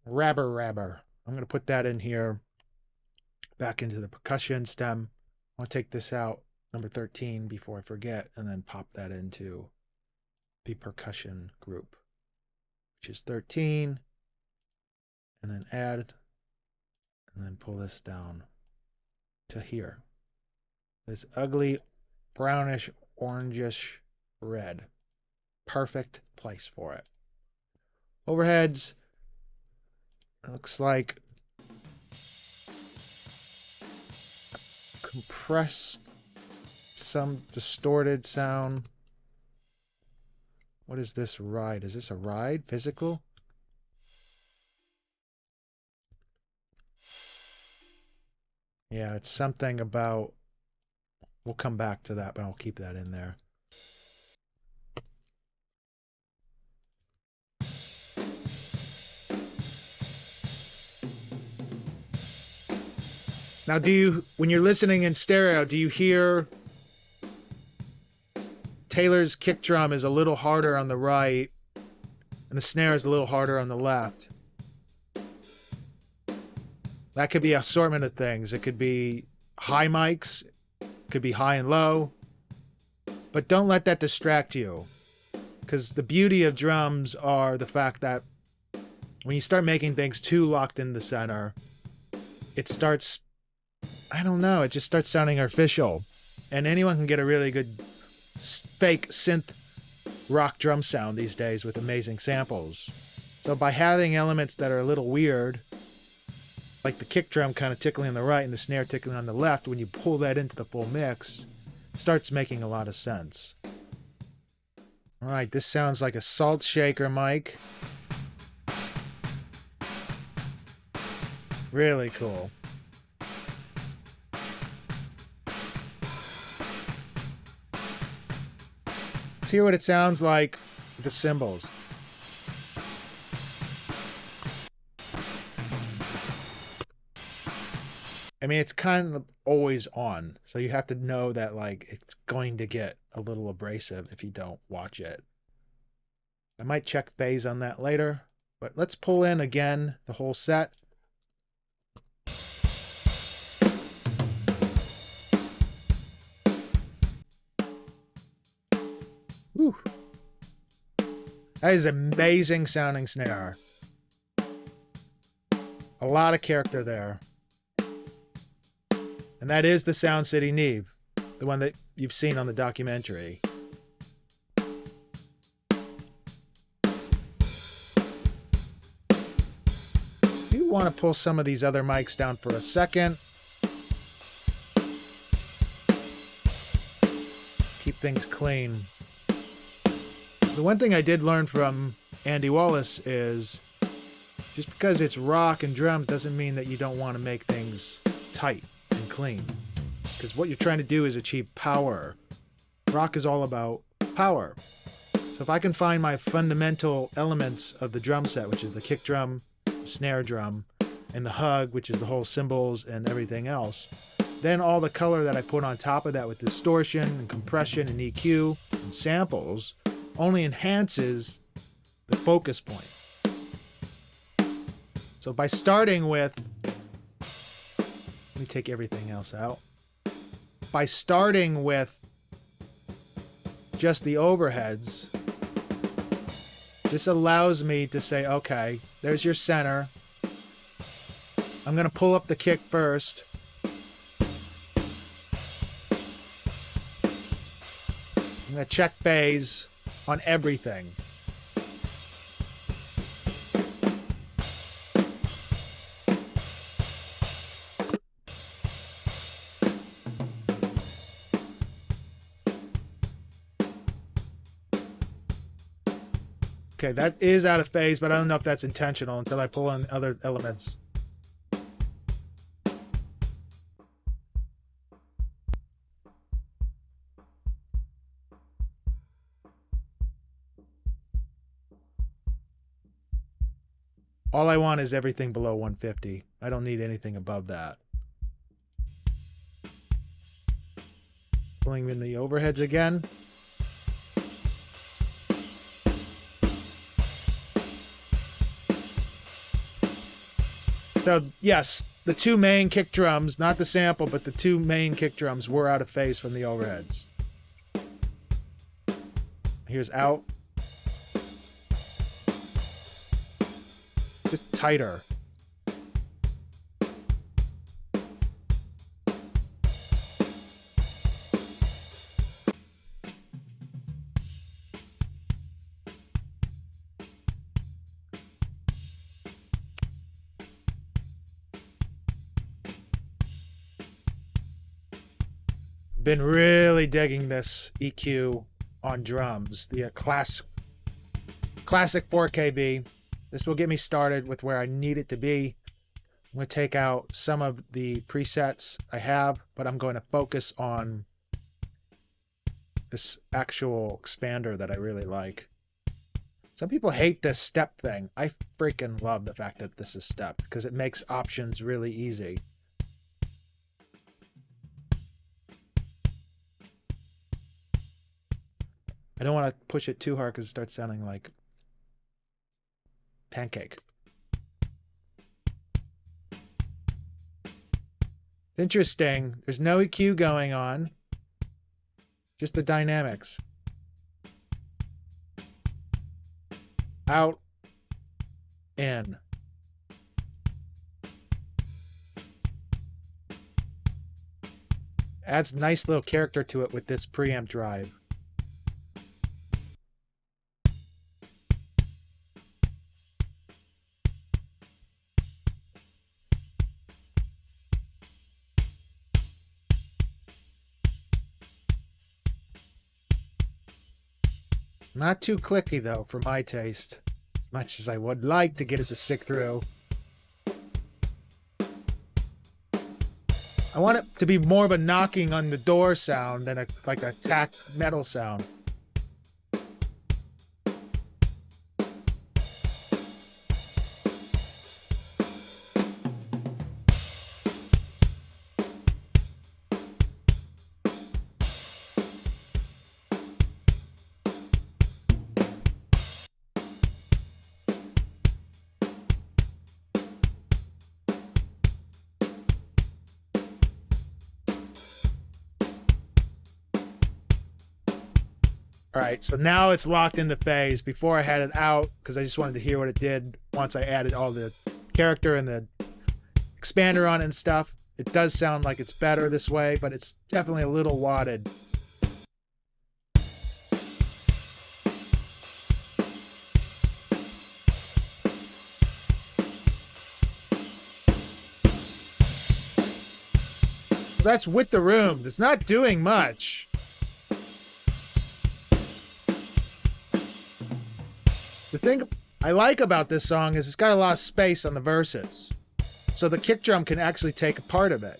rabber. I'm going to put that in here. Back into the percussion stem. I'll take this out, number 13, before I forget, and then pop that into the percussion group, which is 13, and then add it, and then pull this down to here. This ugly brownish, orangish red. Perfect place for it. Overheads, it looks like compressed, some distorted sound. What is this ride? Is this a ride? Physical? Yeah, it's something about... We'll come back to that, but I'll keep that in there. Now, do you, when you're listening in stereo, do you hear Taylor's kick drum is a little harder on the right and the snare is a little harder on the left? That could be an assortment of things. It could be high mics, it could be high and low, but don't let that distract you, because the beauty of drums are the fact that when you start making things too locked in the center, it starts, I don't know, it just starts sounding artificial, and anyone can get a really good fake synth rock drum sound these days with amazing samples. So by having elements that are a little weird, like the kick drum kind of tickling on the right and the snare tickling on the left, when you pull that into the full mix, it starts making a lot of sense. All right, this sounds like a salt shaker mic. Really cool. Let's hear what it sounds like with the cymbals. I mean, it's kind of always on, so you have to know that, like, it's going to get a little abrasive if you don't watch it. I might check phase on that later, but let's pull in again the whole set. Whew. That is amazing sounding snare. A lot of character there. And that is the Sound City Neve, the one that you've seen on the documentary. You want to pull some of these other mics down for a second. Keep things clean. The one thing I did learn from Andy Wallace is just because it's rock and drums doesn't mean that you don't want to make things tight and clean. Because what you're trying to do is achieve power. Rock is all about power. So if I can find my fundamental elements of the drum set, which is the kick drum, the snare drum, and the hug, which is the whole cymbals and everything else, then all the color that I put on top of that with distortion and compression and EQ and samples only enhances the focus point. So by starting with, let me take everything else out. By starting with just the overheads, this allows me to say, okay, there's your center. I'm going to pull up the kick first. I'm going to check phase on everything. Okay, that is out of phase, but I don't know if that's intentional until I pull in other elements. All I want is everything below 150. I don't need anything above that. Pulling in the overheads again. So, yes, the two main kick drums, not the sample, but the two main kick drums were out of phase from the overheads. Here's out. Just tighter. Been really digging this EQ on drums, the classic 4KB. This will get me started with where I need it to be. I'm going to take out some of the presets I have, but I'm going to focus on this actual expander that I really like. Some people hate this step thing. I freaking love the fact that this is step because it makes options really easy. I don't want to push it too hard because it starts sounding like pancake. It's interesting. There's no EQ going on. Just the dynamics. Out. In. Adds nice little character to it with this preamp drive. Not too clicky though, for my taste. As much as I would like to get it to stick through. I want it to be more of a knocking on the door sound than like a tacked metal sound. All right, so now it's locked into phase. Before I had it out because I just wanted to hear what it did once I added all the character and the expander on it and stuff, it does sound like it's better this way, but it's definitely a little wadded. That's with the room. It's not doing much. The thing I like about this song is it's got a lot of space on the verses. So the kick drum can actually take a part of it.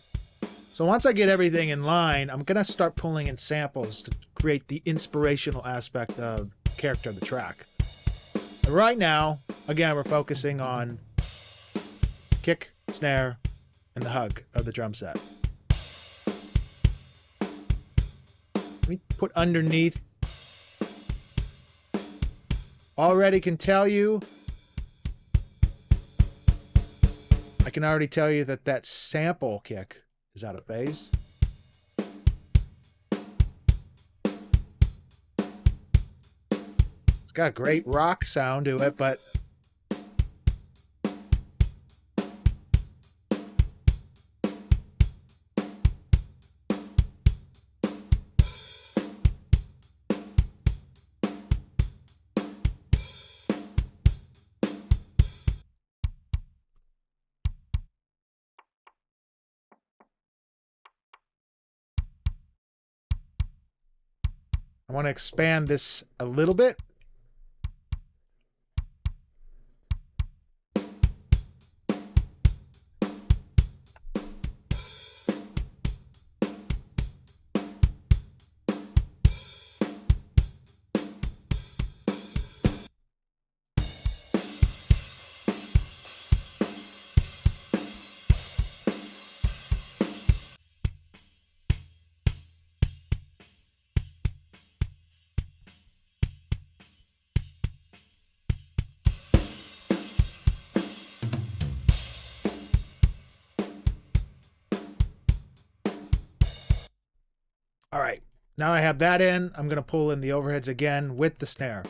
So once I get everything in line, I'm going to start pulling in samples to create the inspirational aspect of the character of the track. And right now, again, we're focusing on kick, snare, and the hug of the drum set. Let me put underneath. Already can tell you, I can already tell you that that sample kick is out of phase. It's got a great rock sound to it, but I want to expand this a little bit. All right, now I have that in. I'm going to pull in the overheads again with the snare.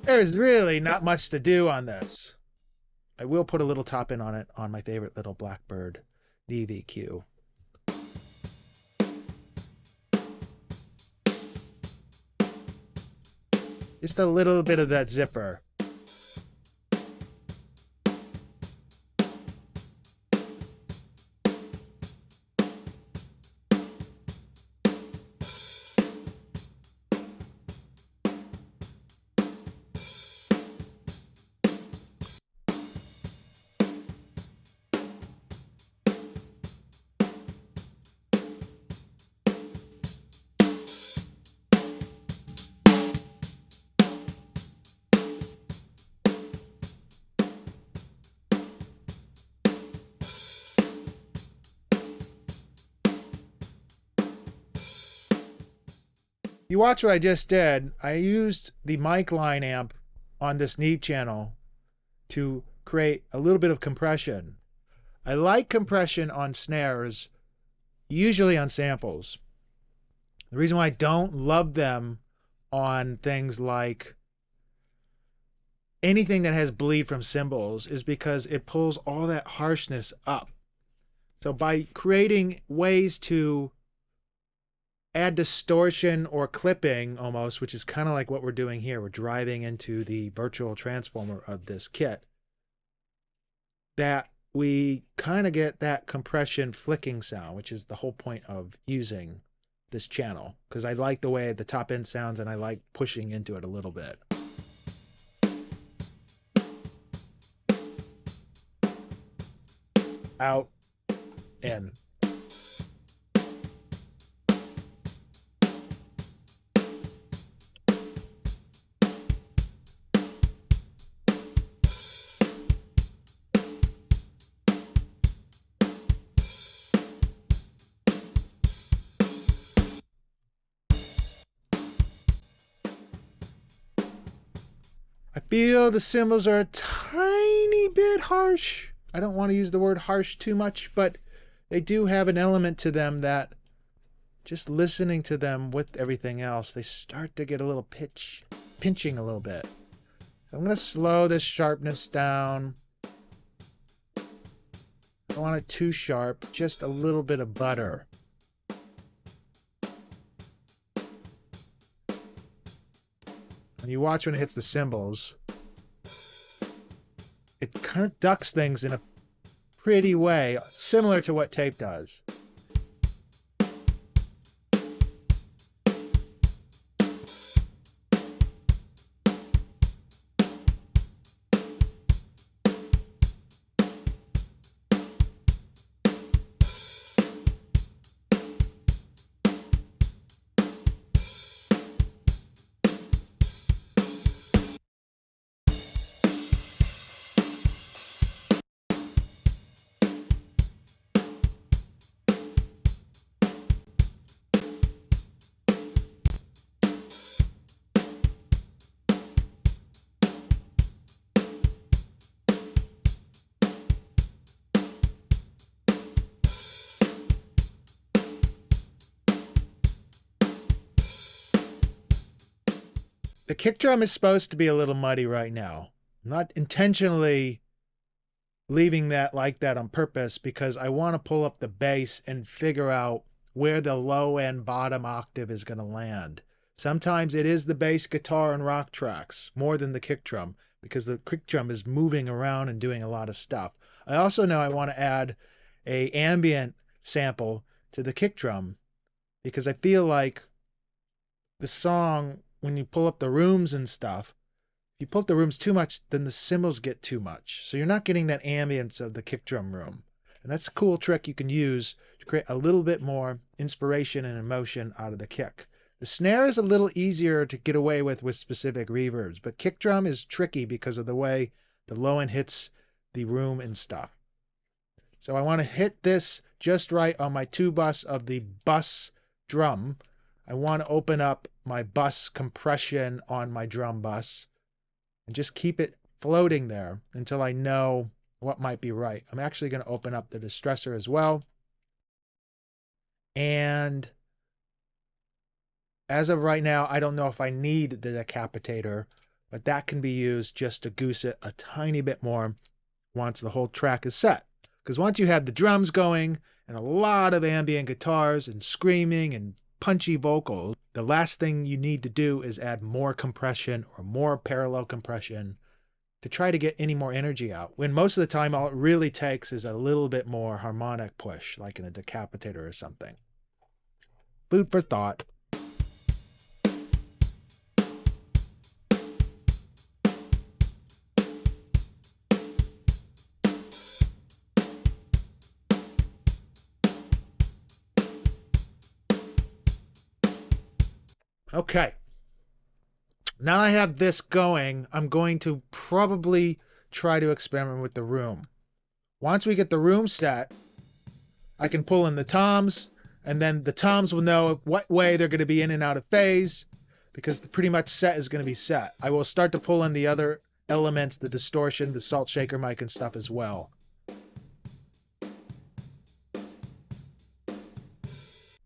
There's really not much to do on this. I will put a little top in on it on my favorite little Blackbird DVQ. Just a little bit of that zipper. You watch what I just did. I used the mic line amp on this Neve channel to create a little bit of compression. I like compression on snares, usually on samples. The reason why I don't love them on things like anything that has bleed from cymbals is because it pulls all that harshness up. So by creating ways to add distortion or clipping almost, which is kind of like what we're doing here. We're driving into the virtual transformer of this kit. That we kind of get that compression flicking sound, which is the whole point of using this channel. Because I like the way the top end sounds and I like pushing into it a little bit. Out, in. I feel the cymbals are a tiny bit harsh. I don't want to use the word harsh too much, but they do have an element to them that just listening to them with everything else, they start to get a little pinching a little bit. I'm going to slow this sharpness down. I don't want it too sharp, just a little bit of butter. When you watch when it hits the cymbals, it kind of ducks things in a pretty way, similar to what tape does. The kick drum is supposed to be a little muddy right now. I'm not intentionally leaving that like that on purpose because I want to pull up the bass and figure out where the low and bottom octave is going to land. Sometimes it is the bass guitar and rock tracks more than the kick drum because the kick drum is moving around and doing a lot of stuff. I also know I want to add a ambient sample to the kick drum because I feel like the song, when you pull up the rooms and stuff, if you pull up the rooms too much, then the cymbals get too much. So you're not getting that ambience of the kick drum room. And that's a cool trick you can use to create a little bit more inspiration and emotion out of the kick. The snare is a little easier to get away with specific reverbs, but kick drum is tricky because of the way the low end hits the room and stuff. So I want to hit this just right on my 2 bus of the bus drum. I want to open up my bus compression on my drum bus and just keep it floating there until I know what might be right. I'm actually going to open up the distressor as well. And as of right now, I don't know if I need the decapitator, but that can be used just to goose it a tiny bit more once the whole track is set. Because once you have the drums going and a lot of ambient guitars and screaming and punchy vocals, the last thing you need to do is add more compression or more parallel compression to try to get any more energy out. When most of the time all it really takes is a little bit more harmonic push, like in a decapitator or something. Food for thought. Okay. Now I have this going, I'm going to probably try to experiment with the room. Once we get the room set, I can pull in the toms, and then the toms will know what way they're going to be in and out of phase, because the pretty much set is going to be set. I will start to pull in the other elements, the distortion, the salt shaker mic and stuff as well.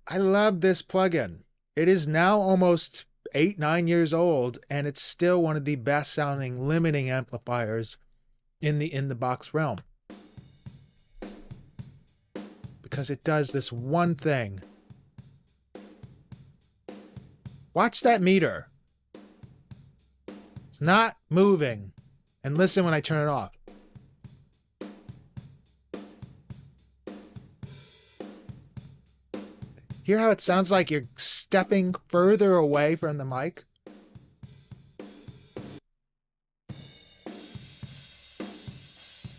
I love this plugin. It is now almost 8-9 years old, and it's still one of the best sounding limiting amplifiers in the box realm. Because it does this one thing. Watch that meter. It's not moving. And listen when I turn it off. Hear how it sounds like you're stepping further away from the mic?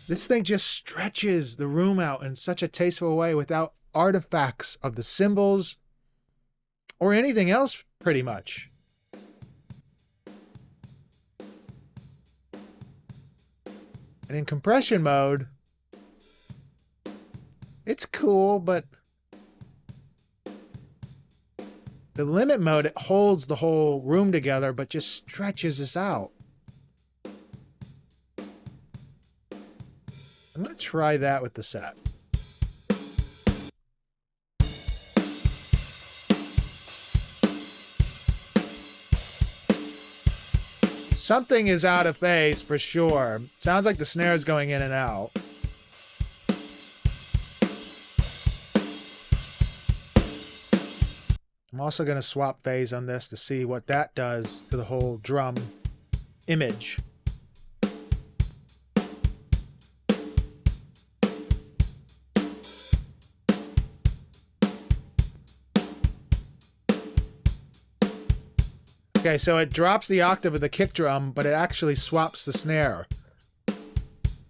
This thing just stretches the room out in such a tasteful way without artifacts of the cymbals or anything else, pretty much. And in compression mode, it's cool, but the limit mode, it holds the whole room together, but just stretches us out. I'm going to try that with the set. something is out of phase for sure. Sounds like the snare is going in and out. I'm also going to swap phase on this to see what that does to the whole drum image. Okay, so it drops the octave of the kick drum, but it actually swaps the snare.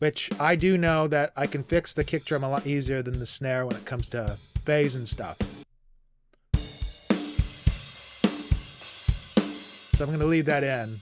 Which I do know that I can fix the kick drum a lot easier than the snare when it comes to phase and stuff. So I'm going to leave that in.